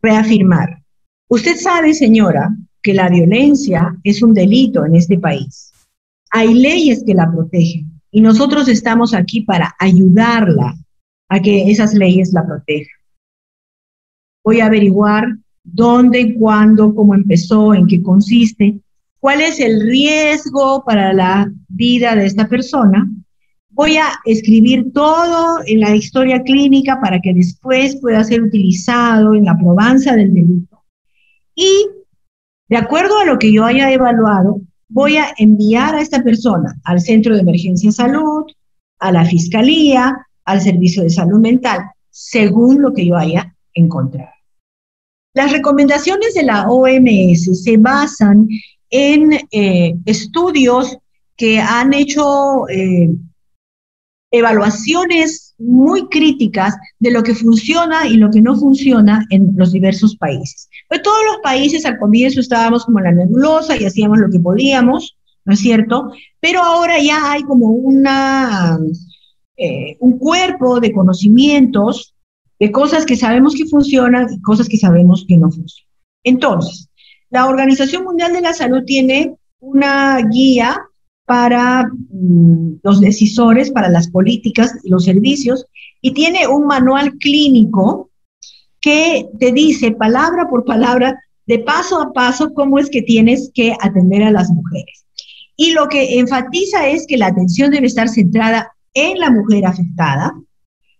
Reafirmar. Usted sabe, señora, que la violencia es un delito en este país. Hay leyes que la protegen y nosotros estamos aquí para ayudarla a que esas leyes la protejan. Voy a averiguar dónde, cuándo, cómo empezó, en qué consiste, cuál es el riesgo para la vida de esta persona. Voy a escribir todo en la historia clínica para que después pueda ser utilizado en la probanza del delito. Y de acuerdo a lo que yo haya evaluado, voy a enviar a esta persona al Centro de Emergencia Salud, a la Fiscalía, al Servicio de Salud Mental, según lo que yo haya encontrado. Las recomendaciones de la OMS se basan en estudios que han hecho evaluaciones muy críticas de lo que funciona y lo que no funciona en los diversos países. Pues todos los países al comienzo estábamos como en la nebulosa y hacíamos lo que podíamos, ¿no es cierto? Pero ahora ya hay como un cuerpo de conocimientos de cosas que sabemos que funcionan y cosas que sabemos que no funcionan. Entonces, la Organización Mundial de la Salud tiene una guía para los decisores, para las políticas y los servicios, y tiene un manual clínico que te dice palabra por palabra, de paso a paso, cómo es que tienes que atender a las mujeres. Y lo que enfatiza es que la atención debe estar centrada en la mujer afectada,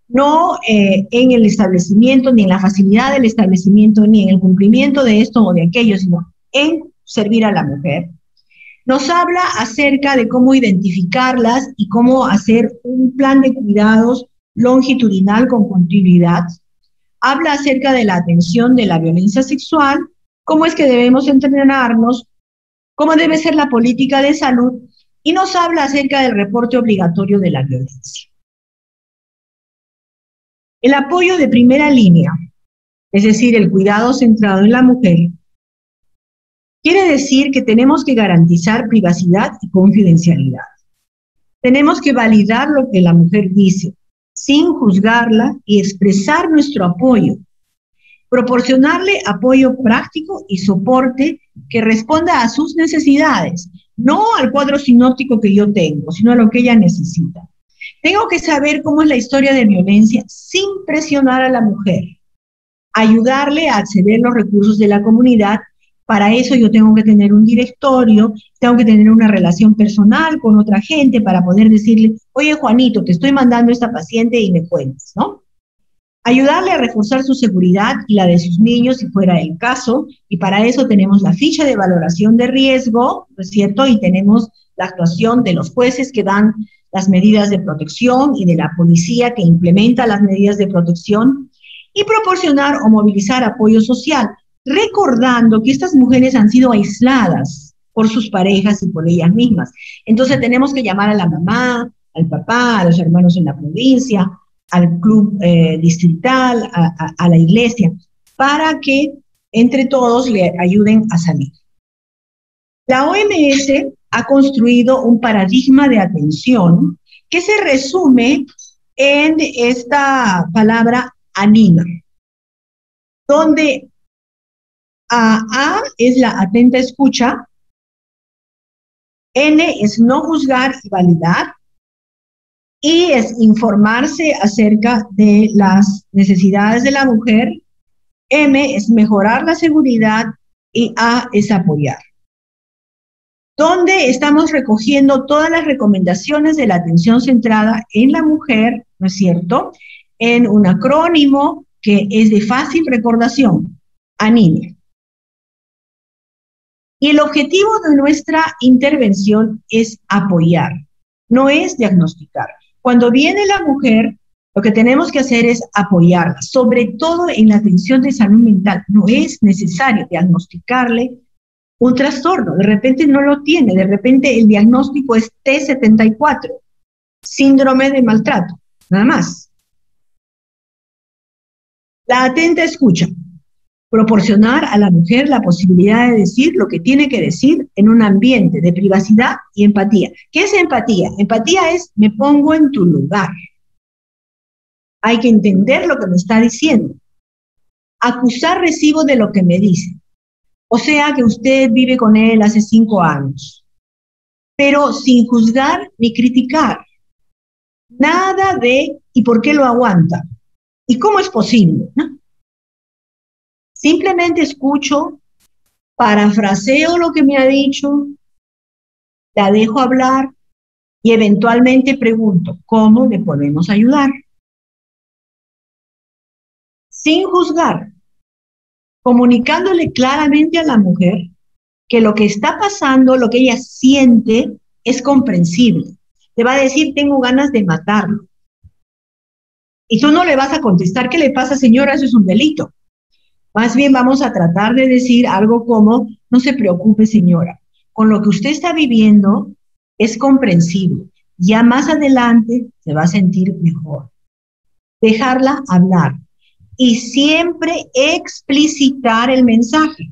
no en el establecimiento, ni en la facilidad del establecimiento, ni en el cumplimiento de esto o de aquello, sino en servir a la mujer. Nos habla acerca de cómo identificarlas y cómo hacer un plan de cuidados longitudinal con continuidad. Habla acerca de la atención de la violencia sexual, cómo es que debemos entrenarnos, cómo debe ser la política de salud, y nos habla acerca del reporte obligatorio de la violencia. El apoyo de primera línea, es decir, el cuidado centrado en la mujer, quiere decir que tenemos que garantizar privacidad y confidencialidad. Tenemos que validar lo que la mujer dice, sin juzgarla, y expresar nuestro apoyo. Proporcionarle apoyo práctico y soporte que responda a sus necesidades, no al cuadro sinóptico que yo tengo, sino a lo que ella necesita. Tengo que saber cómo es la historia de violencia sin presionar a la mujer. Ayudarle a acceder a los recursos de la comunidad. Para eso yo tengo que tener un directorio, tengo que tener una relación personal con otra gente para poder decirle, oye Juanito, te estoy mandando esta paciente y me cuentas, ¿no? Ayudarle a reforzar su seguridad y la de sus niños si fuera el caso, y para eso tenemos la ficha de valoración de riesgo, ¿no es cierto? Y tenemos la actuación de los jueces que dan las medidas de protección y de la policía que implementa las medidas de protección, y proporcionar o movilizar apoyo social, recordando que estas mujeres han sido aisladas por sus parejas y por ellas mismas. Entonces tenemos que llamar a la mamá, al papá, a los hermanos en la provincia, al club distrital, a la iglesia, para que entre todos le ayuden a salir. La OMS ha construido un paradigma de atención que se resume en esta palabra anima, donde A es la atenta escucha, N es no juzgar y validar, I es informarse acerca de las necesidades de la mujer, M es mejorar la seguridad y A es apoyar. Donde estamos recogiendo todas las recomendaciones de la atención centrada en la mujer, ¿no es cierto?, en un acrónimo que es de fácil recordación, ANIME. Y el objetivo de nuestra intervención es apoyar, no es diagnosticar. Cuando viene la mujer, lo que tenemos que hacer es apoyarla, sobre todo en la atención de salud mental. No es necesario diagnosticarle un trastorno, de repente no lo tiene, de repente el diagnóstico es T74, síndrome de maltrato, nada más. La atenta escucha, proporcionar a la mujer la posibilidad de decir lo que tiene que decir en un ambiente de privacidad y empatía. ¿Qué es empatía? Empatía es me pongo en tu lugar. Hay que entender lo que me está diciendo. Acusar recibo de lo que me dice. O sea que usted vive con él hace 5 años, pero sin juzgar ni criticar. Nada de ¿y por qué lo aguanta? ¿Y cómo es posible? ¿No? Simplemente escucho, parafraseo lo que me ha dicho, la dejo hablar y eventualmente pregunto, ¿cómo le podemos ayudar? Sin juzgar, comunicándole claramente a la mujer que lo que está pasando, lo que ella siente, es comprensible. Le va a decir, tengo ganas de matarlo. Y tú no le vas a contestar, ¿qué le pasa, señora? Eso es un delito. Más bien vamos a tratar de decir algo como, no se preocupe, señora, con lo que usted está viviendo es comprensible. Ya más adelante se va a sentir mejor. Dejarla hablar. Y siempre explicitar el mensaje,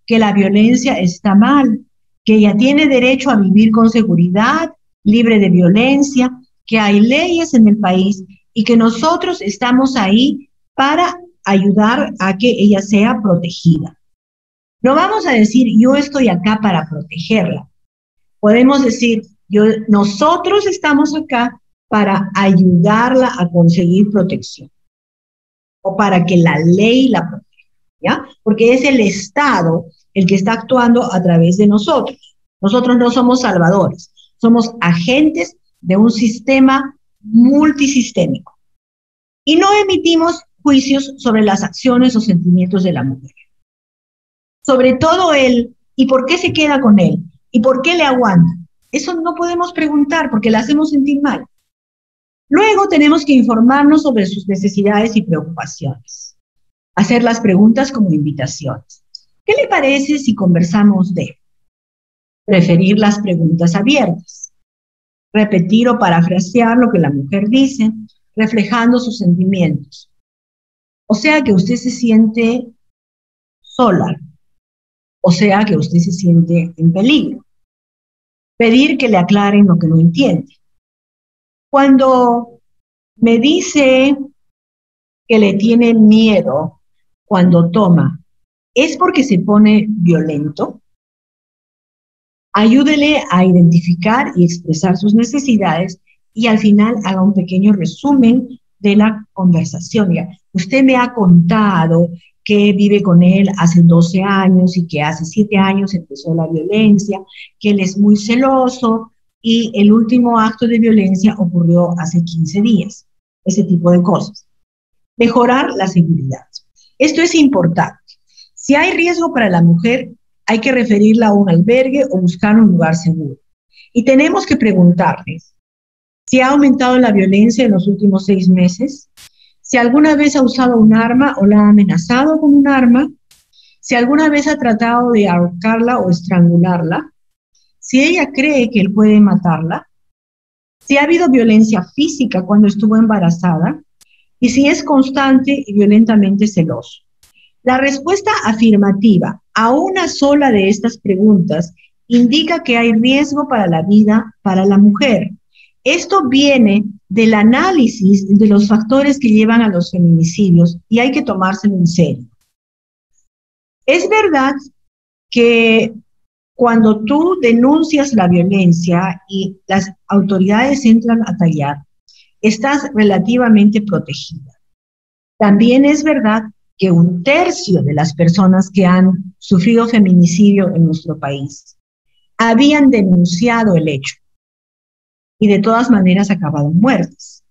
que la violencia está mal, que ella tiene derecho a vivir con seguridad, libre de violencia, que hay leyes en el país y que nosotros estamos ahí para ayudar a que ella sea protegida. No vamos a decir, yo estoy acá para protegerla. Podemos decir, nosotros estamos acá para ayudarla a conseguir protección o para que la ley la proteja, ¿ya? Porque es el Estado el que está actuando a través de nosotros. Nosotros no somos salvadores, somos agentes de un sistema multisistémico. Y no emitimos juicios sobre las acciones o sentimientos de la mujer. Sobre todo él, ¿y por qué se queda con él? ¿Y por qué le aguanta? Eso no podemos preguntar porque la hacemos sentir mal. Luego tenemos que informarnos sobre sus necesidades y preocupaciones. Hacer las preguntas como invitaciones. ¿Qué le parece si conversamos de? Preferir las preguntas abiertas. Repetir o parafrasear lo que la mujer dice, reflejando sus sentimientos. O sea que usted se siente sola, o sea que usted se siente en peligro. Pedir que le aclaren lo que no entiende. Cuando me dice que le tiene miedo cuando toma, ¿es porque se pone violento? Ayúdele a identificar y expresar sus necesidades y al final haga un pequeño resumen de la conversación. Diga, usted me ha contado que vive con él hace 12 años y que hace 7 años empezó la violencia, que él es muy celoso y el último acto de violencia ocurrió hace 15 días. Ese tipo de cosas. Mejorar la seguridad. Esto es importante. Si hay riesgo para la mujer, hay que referirla a un albergue o buscar un lugar seguro. Y tenemos que preguntarles si ha aumentado la violencia en los últimos 6 meses, si alguna vez ha usado un arma o la ha amenazado con un arma, si alguna vez ha tratado de ahorcarla o estrangularla, si ella cree que él puede matarla, si ha habido violencia física cuando estuvo embarazada y si es constante y violentamente celoso. La respuesta afirmativa a una sola de estas preguntas indica que hay riesgo para la vida para la mujer. Esto viene del análisis de los factores que llevan a los feminicidios y hay que tomárselo en serio. Es verdad que cuando tú denuncias la violencia y las autoridades entran a tallar, estás relativamente protegida. También es verdad que 1/3 de las personas que han sufrido feminicidio en nuestro país habían denunciado el hecho y de todas maneras acabaron muertas.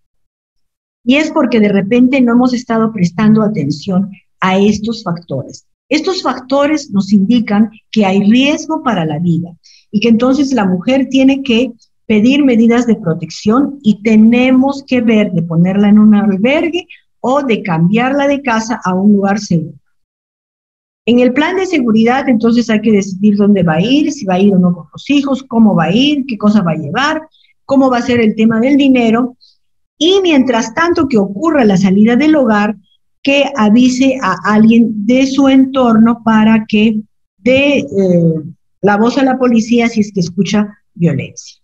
Y es porque de repente no hemos estado prestando atención a estos factores. Estos factores nos indican que hay riesgo para la vida y que entonces la mujer tiene que pedir medidas de protección y tenemos que ver de ponerla en un albergue o de cambiarla de casa a un lugar seguro. En el plan de seguridad, entonces hay que decidir dónde va a ir, si va a ir o no con los hijos, cómo va a ir, qué cosa va a llevar, cómo va a ser el tema del dinero, y mientras tanto que ocurra la salida del hogar, que avise a alguien de su entorno para que dé la voz a la policía si es que escucha violencia.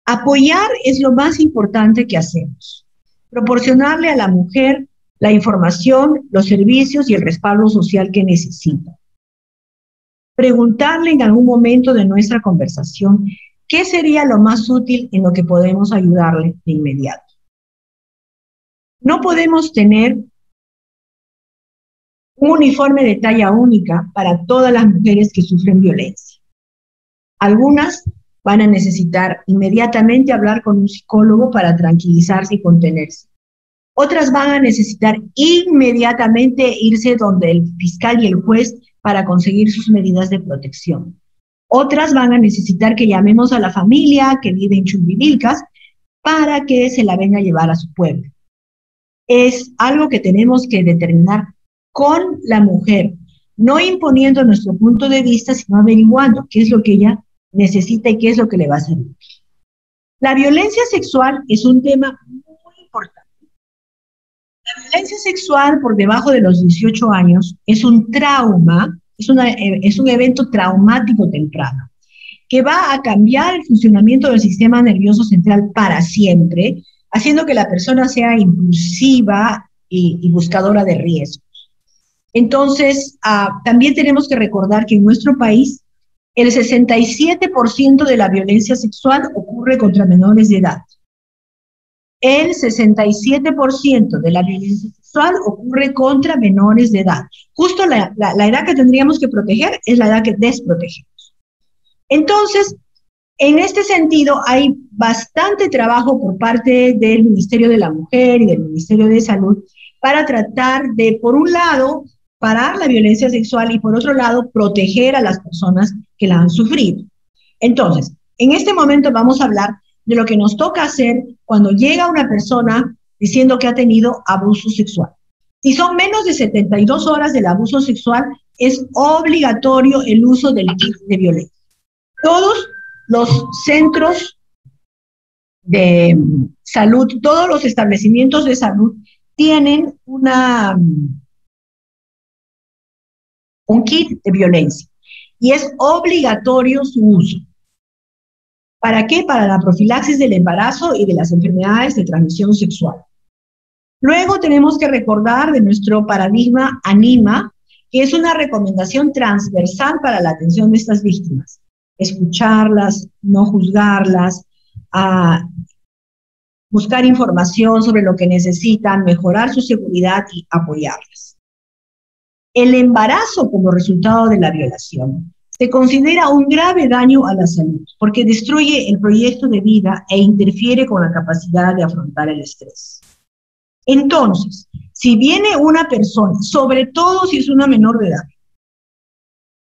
Apoyar es lo más importante que hacemos. Proporcionarle a la mujer la información, los servicios y el respaldo social que necesita. Preguntarle en algún momento de nuestra conversación qué sería lo más útil en lo que podemos ayudarle de inmediato. No podemos tener un uniforme de talla única para todas las mujeres que sufren violencia. Algunas van a necesitar inmediatamente hablar con un psicólogo para tranquilizarse y contenerse. Otras van a necesitar inmediatamente irse donde el fiscal y el juez para conseguir sus medidas de protección. Otras van a necesitar que llamemos a la familia que vive en Chumbivilcas para que se la venga a llevar a su pueblo. Es algo que tenemos que determinar con la mujer, no imponiendo nuestro punto de vista, sino averiguando qué es lo que ella necesita y qué es lo que le va a servir. La violencia sexual es un tema muy importante. La violencia sexual por debajo de los 18 años es un trauma, es un evento traumático temprano, que va a cambiar el funcionamiento del sistema nervioso central para siempre, haciendo que la persona sea impulsiva y buscadora de riesgos. Entonces, también tenemos que recordar que en nuestro país el 67% de la violencia sexual ocurre contra menores de edad. El 67% de la violencia sexual ocurre contra menores de edad. Justo la edad que tendríamos que proteger es la edad que desprotegemos. Entonces, en este sentido, hay bastante trabajo por parte del Ministerio de la Mujer y del Ministerio de Salud para tratar de, por un lado, parar la violencia sexual y, por otro lado, proteger a las personas que la han sufrido. Entonces, en este momento vamos a hablar de lo que nos toca hacer cuando llega una persona diciendo que ha tenido abuso sexual. Si son menos de 72 horas del abuso sexual, es obligatorio el uso del kit de violencia. Todos los centros de salud, todos los establecimientos de salud tienen un kit de violencia y es obligatorio su uso. ¿Para qué? Para la profilaxis del embarazo y de las enfermedades de transmisión sexual. Luego tenemos que recordar de nuestro paradigma ANIMA, que es una recomendación transversal para la atención de estas víctimas. Escucharlas, no juzgarlas, buscar información sobre lo que necesitan, mejorar su seguridad y apoyarlas. El embarazo como resultado de la violación se considera un grave daño a la salud porque destruye el proyecto de vida e interfiere con la capacidad de afrontar el estrés. Entonces, si viene una persona, sobre todo si es una menor de edad,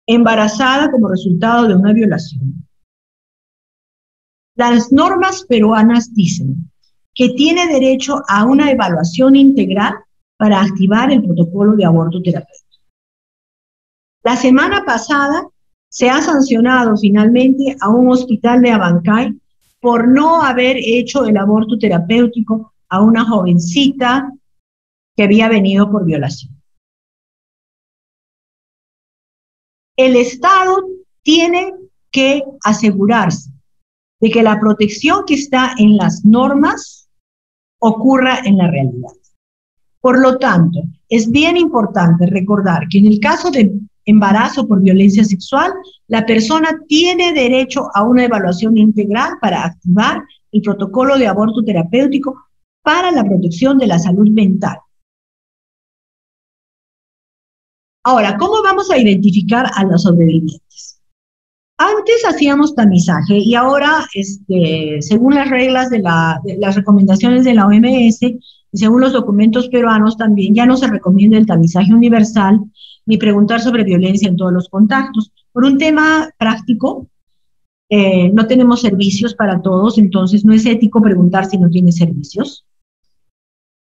embarazada como resultado de una violación, las normas peruanas dicen que tiene derecho a una evaluación integral para activar el protocolo de aborto terapéutico. La semana pasada se ha sancionado finalmente a un hospital de Abancay por no haber hecho el aborto terapéutico a una jovencita que había venido por violación. El Estado tiene que asegurarse de que la protección que está en las normas ocurra en la realidad. Por lo tanto, es bien importante recordar que en el caso de embarazo por violencia sexual, la persona tiene derecho a una evaluación integral para activar el protocolo de aborto terapéutico para la protección de la salud mental. Ahora, ¿cómo vamos a identificar a los sobrevivientes? Antes hacíamos tamizaje y ahora, según las reglas de las recomendaciones de la OMS y según los documentos peruanos también, ya no se recomienda el tamizaje universal ni preguntar sobre violencia en todos los contactos. Por un tema práctico, no tenemos servicios para todos, entonces no es ético preguntar si no tiene servicios.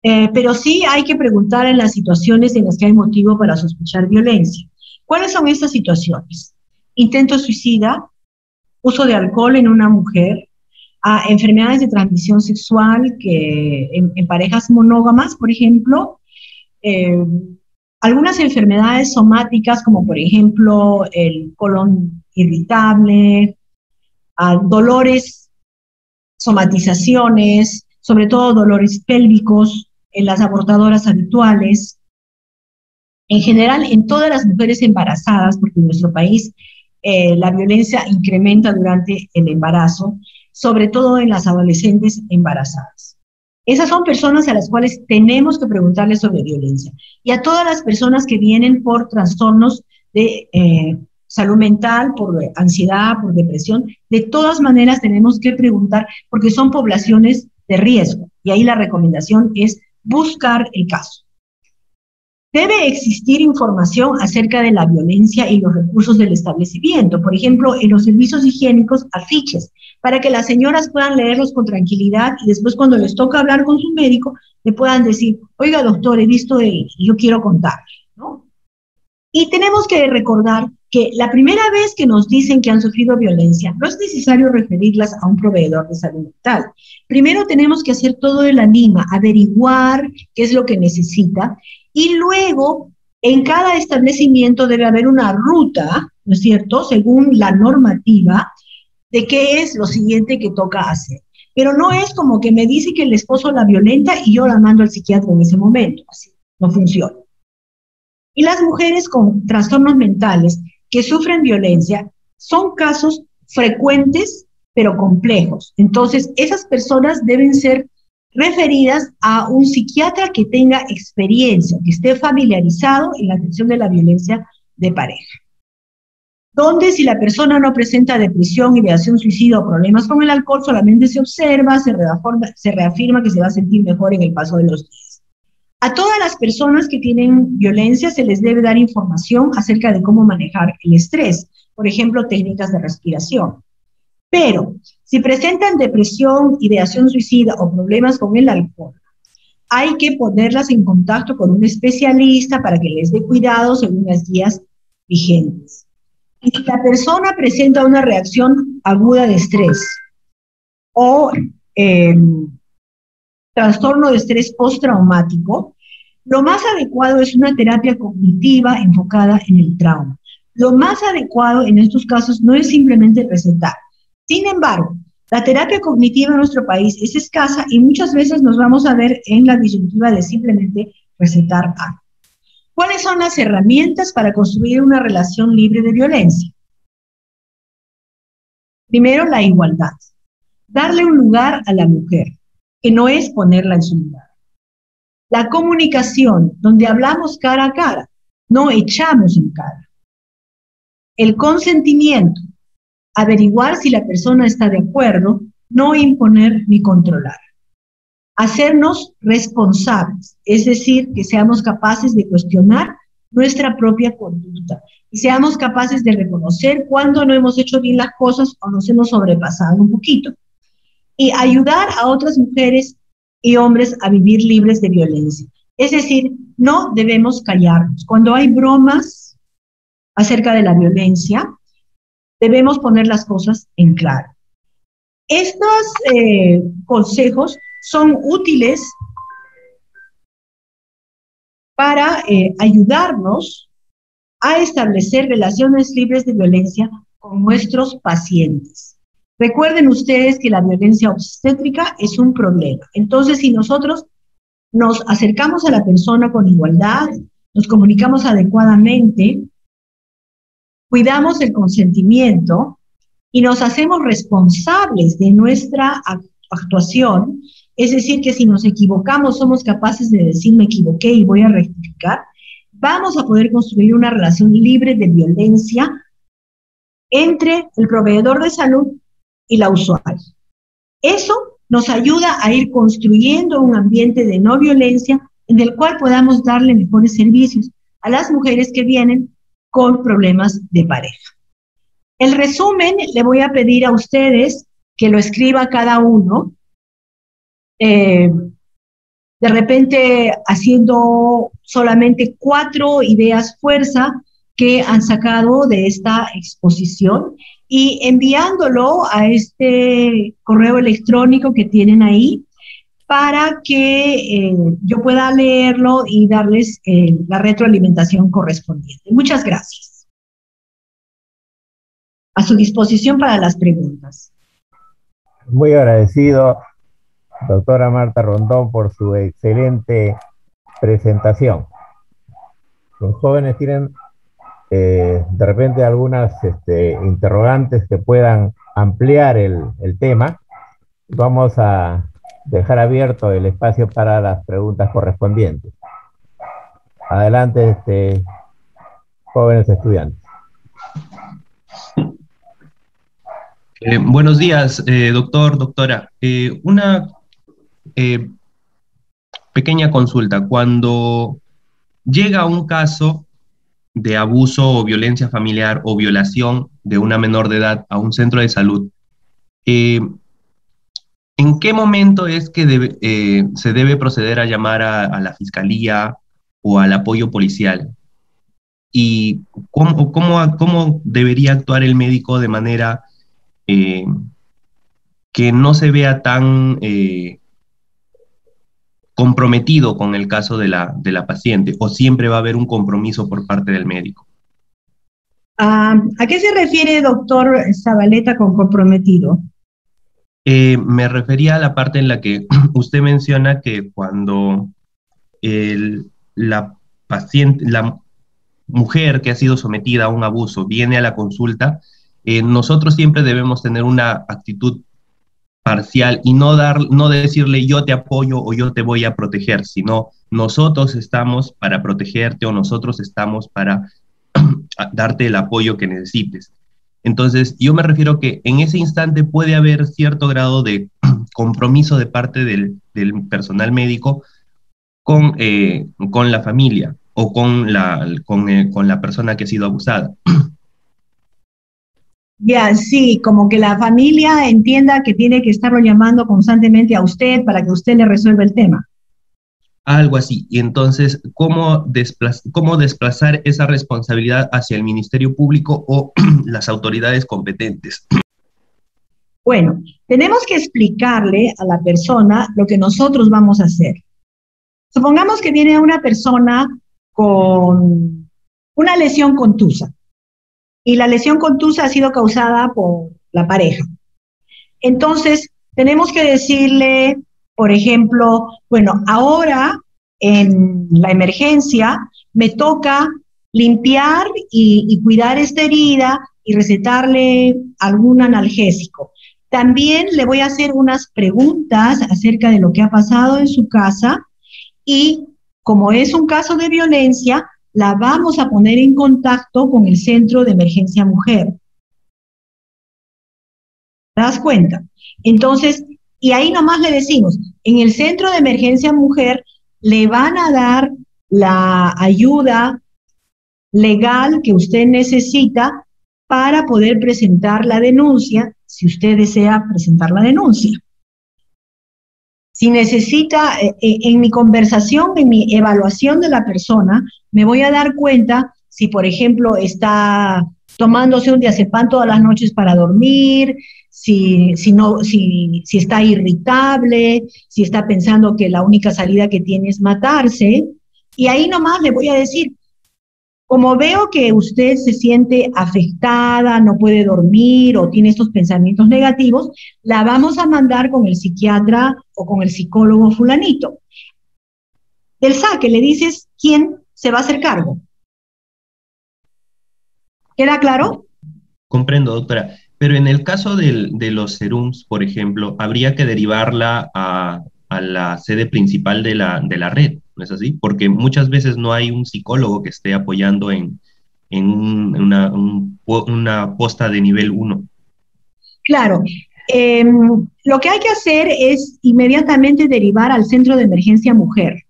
Pero sí hay que preguntar en las situaciones en las que hay motivo para sospechar violencia. ¿Cuáles son estas situaciones? Intento suicida, uso de alcohol en una mujer, enfermedades de transmisión sexual que en parejas monógamas, por ejemplo, algunas enfermedades somáticas como por ejemplo el colon irritable, dolores, somatizaciones, sobre todo dolores pélvicos en las abortadoras habituales, en general en todas las mujeres embarazadas, porque en nuestro país la violencia incrementa durante el embarazo, sobre todo en las adolescentes embarazadas. Esas son personas a las cuales tenemos que preguntarles sobre violencia. Y a todas las personas que vienen por trastornos de salud mental, por ansiedad, por depresión, de todas maneras tenemos que preguntar porque son poblaciones de riesgo. Y ahí la recomendación es buscar el caso. Debe existir información acerca de la violencia y los recursos del establecimiento. Por ejemplo, en los servicios higiénicos, afiches, para que las señoras puedan leerlos con tranquilidad y después cuando les toca hablar con su médico, le puedan decir, oiga doctor, he visto y yo quiero contarle, ¿no? Y tenemos que recordar que la primera vez que nos dicen que han sufrido violencia, no es necesario referirlas a un proveedor de salud mental. Primero tenemos que hacer todo el ANIMA, averiguar qué es lo que necesita, y luego en cada establecimiento debe haber una ruta, ¿no es cierto?, según la normativa, de qué es lo siguiente que toca hacer. Pero no es como que me dice que el esposo la violenta y yo la mando al psiquiatra en ese momento, así no funciona. Y las mujeres con trastornos mentales que sufren violencia son casos frecuentes, pero complejos. Entonces, esas personas deben ser referidas a un psiquiatra que tenga experiencia, que esté familiarizado en la atención de la violencia de pareja. Donde si la persona no presenta depresión, ideación suicida o problemas con el alcohol, solamente se observa, se reafirma que se va a sentir mejor en el paso de los días. A todas las personas que tienen violencia se les debe dar información acerca de cómo manejar el estrés, por ejemplo, técnicas de respiración. Pero Si presentan depresión, ideación suicida o problemas con el alcohol, hay que ponerlas en contacto con un especialista para que les dé cuidado según las guías vigentes. Y si la persona presenta una reacción aguda de estrés o trastorno de estrés postraumático, lo más adecuado es una terapia cognitiva enfocada en el trauma. Lo más adecuado en estos casos no es simplemente recetar. Sin embargo, la terapia cognitiva en nuestro país es escasa y muchas veces nos vamos a ver en la disyuntiva de simplemente recetar algo. ¿Cuáles son las herramientas para construir una relación libre de violencia? Primero, la igualdad. Darle un lugar a la mujer, que no es ponerla en su lugar. La comunicación, donde hablamos cara a cara, no echamos en cara. El consentimiento, averiguar si la persona está de acuerdo, no imponer ni controlar. Hacernos responsables, es decir, que seamos capaces de cuestionar nuestra propia conducta y seamos capaces de reconocer cuando no hemos hecho bien las cosas o nos hemos sobrepasado un poquito. Y ayudar a otras mujeres y hombres a vivir libres de violencia. Es decir, no debemos callarnos. Cuando hay bromas acerca de la violencia, debemos poner las cosas en claro. Estos consejos son útiles para ayudarnos a establecer relaciones libres de violencia con nuestros pacientes. Recuerden ustedes que la violencia obstétrica es un problema. Entonces, si nosotros nos acercamos a la persona con igualdad, nos comunicamos adecuadamente, cuidamos el consentimiento y nos hacemos responsables de nuestra actuación, es decir, que si nos equivocamos somos capaces de decir me equivoqué y voy a rectificar, vamos a poder construir una relación libre de violencia entre el proveedor de salud y la usuaria. Eso nos ayuda a ir construyendo un ambiente de no violencia en el cual podamos darle mejores servicios a las mujeres que vienen con problemas de pareja. El resumen le voy a pedir a ustedes que lo escriba cada uno, de repente haciendo solamente 4 ideas fuerza que han sacado de esta exposición y enviándolo a este correo electrónico que tienen ahí para que yo pueda leerlo y darles la retroalimentación correspondiente. Muchas gracias. A su disposición para las preguntas. Muy agradecido, doctora Marta Rondón, por su excelente presentación. Los jóvenes tienen de repente algunas interrogantes que puedan ampliar el tema. Vamos a dejar abierto el espacio para las preguntas correspondientes. Adelante, jóvenes estudiantes. Buenos días, doctor, doctora. Una pequeña consulta. Cuando llega un caso de abuso o violencia familiar o violación de una menor de edad a un centro de salud, ¿en qué momento es que se debe proceder a llamar a la fiscalía o al apoyo policial? ¿Y cómo debería actuar el médico de manera que no se vea tan comprometido con el caso de la paciente, o siempre va a haber un compromiso por parte del médico? ¿A qué se refiere, doctor Zabaleta, con comprometido? Me refería a la parte en la que usted menciona que cuando la paciente, la mujer que ha sido sometida a un abuso viene a la consulta, nosotros siempre debemos tener una actitud parcial y no decirle yo te apoyo o yo te voy a proteger, sino nosotros estamos para protegerte o nosotros estamos para darte el apoyo que necesites. Entonces, yo me refiero que en ese instante puede haber cierto grado de compromiso de parte del personal médico con la familia o con la persona que ha sido abusada. Ya, sí, como que la familia entienda que tiene que estarlo llamando constantemente a usted para que usted le resuelva el tema. Algo así. Y entonces, cómo desplazar esa responsabilidad hacia el Ministerio Público o las autoridades competentes? Bueno, tenemos que explicarle a la persona lo que nosotros vamos a hacer. Supongamos que viene una persona con una lesión contusa y la lesión contusa ha sido causada por la pareja. Entonces, tenemos que decirle, por ejemplo, bueno, ahora en la emergencia me toca limpiar y cuidar esta herida y recetarle algún analgésico. También le voy a hacer unas preguntas acerca de lo que ha pasado en su casa y como es un caso de violencia, la vamos a poner en contacto con el Centro de Emergencia Mujer. ¿Te das cuenta? Entonces, y ahí nomás le decimos, en el Centro de Emergencia Mujer le van a dar la ayuda legal que usted necesita para poder presentar la denuncia, si usted desea presentar la denuncia. Si necesita, en mi conversación, en mi evaluación de la persona, me voy a dar cuenta si, por ejemplo, está tomándose un diazepam todas las noches para dormir, si está irritable, si está pensando que la única salida que tiene es matarse. Y ahí nomás le voy a decir, como veo que usted se siente afectada, no puede dormir o tiene estos pensamientos negativos, la vamos a mandar con el psiquiatra o con el psicólogo fulanito. Del saque le dices quién se va a hacer cargo. ¿Queda claro? Comprendo, doctora. Pero en el caso de los serums, por ejemplo, habría que derivarla a la sede principal de la red, ¿no es así? Porque muchas veces no hay un psicólogo que esté apoyando en una posta de nivel 1. Claro. Lo que hay que hacer es inmediatamente derivar al Centro de Emergencia Mujer.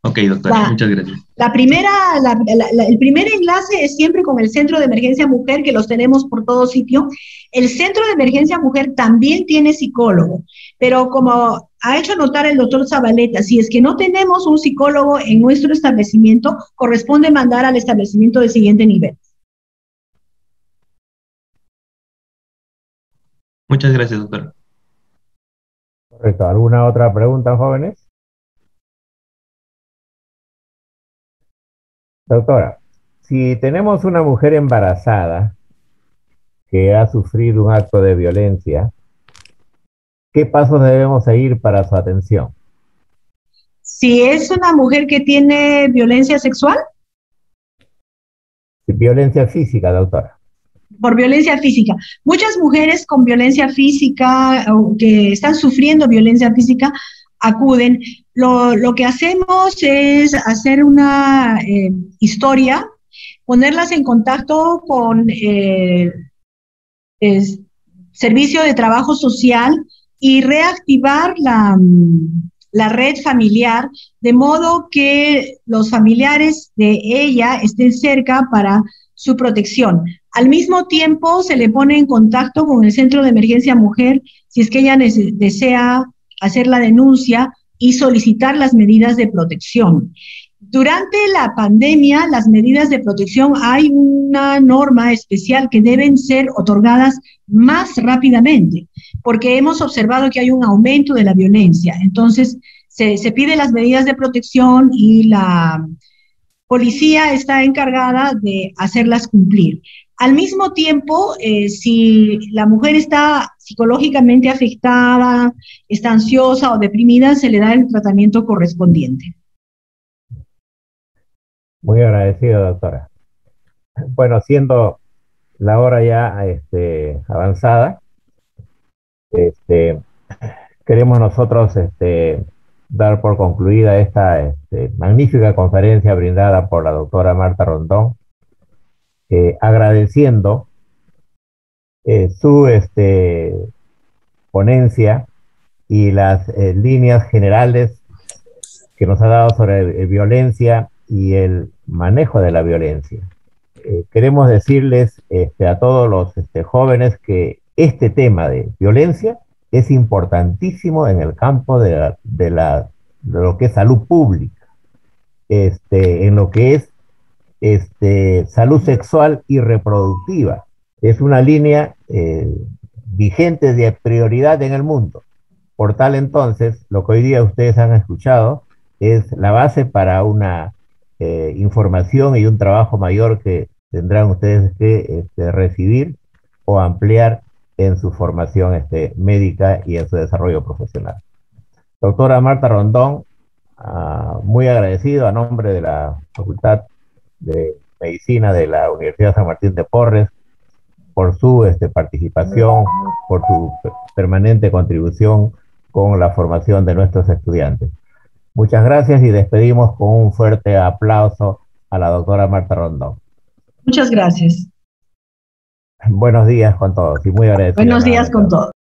Ok, doctora, muchas gracias. El primer enlace es siempre con el Centro de Emergencia Mujer, que los tenemos por todo sitio. El Centro de Emergencia Mujer también tiene psicólogo, pero como ha hecho notar el doctor Zabaleta, si es que no tenemos un psicólogo en nuestro establecimiento, corresponde mandar al establecimiento de siguiente nivel. Muchas gracias, doctora. Correcto. ¿Alguna otra pregunta, jóvenes? Doctora, si tenemos una mujer embarazada que ha sufrido un acto de violencia, ¿qué pasos debemos seguir para su atención? Si es una mujer que tiene violencia sexual, Violencia física, doctora. por violencia física. Muchas mujeres con violencia física o que están sufriendo violencia física acuden. Lo que hacemos es hacer una historia, ponerlas en contacto con servicio de trabajo social y reactivar la red familiar, de modo que los familiares de ella estén cerca para su protección. Al mismo tiempo, se le pone en contacto con el Centro de Emergencia Mujer si es que ella desea hacer la denuncia y solicitar las medidas de protección. Durante la pandemia, las medidas de protección, hay una norma especial que deben ser otorgadas más rápidamente, porque hemos observado que hay un aumento de la violencia. Entonces, se piden las medidas de protección y la policía está encargada de hacerlas cumplir. Al mismo tiempo, si la mujer está psicológicamente afectada, está ansiosa o deprimida, se le da el tratamiento correspondiente. Muy agradecido, doctora. Bueno, siendo la hora ya avanzada, queremos nosotros dar por concluida esta magnífica conferencia brindada por la doctora Marta Rondón, agradeciendo su ponencia y las líneas generales que nos ha dado sobre violencia y el manejo de la violencia. queremos decirles a todos los jóvenes que este tema de violencia es importantísimo en el campo de lo que es salud pública, en lo que es salud sexual y reproductiva. Es una línea vigente de prioridad en el mundo. Por tal entonces, lo que hoy día ustedes han escuchado es la base para una información y un trabajo mayor que tendrán ustedes que recibir o ampliar en su formación médica y en su desarrollo profesional. Doctora Marta Rondón, muy agradecido a nombre de la Facultad de Medicina de la Universidad San Martín de Porres por su participación, por su permanente contribución con la formación de nuestros estudiantes. Muchas gracias y despedimos con un fuerte aplauso a la doctora Marta Rondón. Muchas gracias. Buenos días con todos y muy agradecido. Buenos días con todos.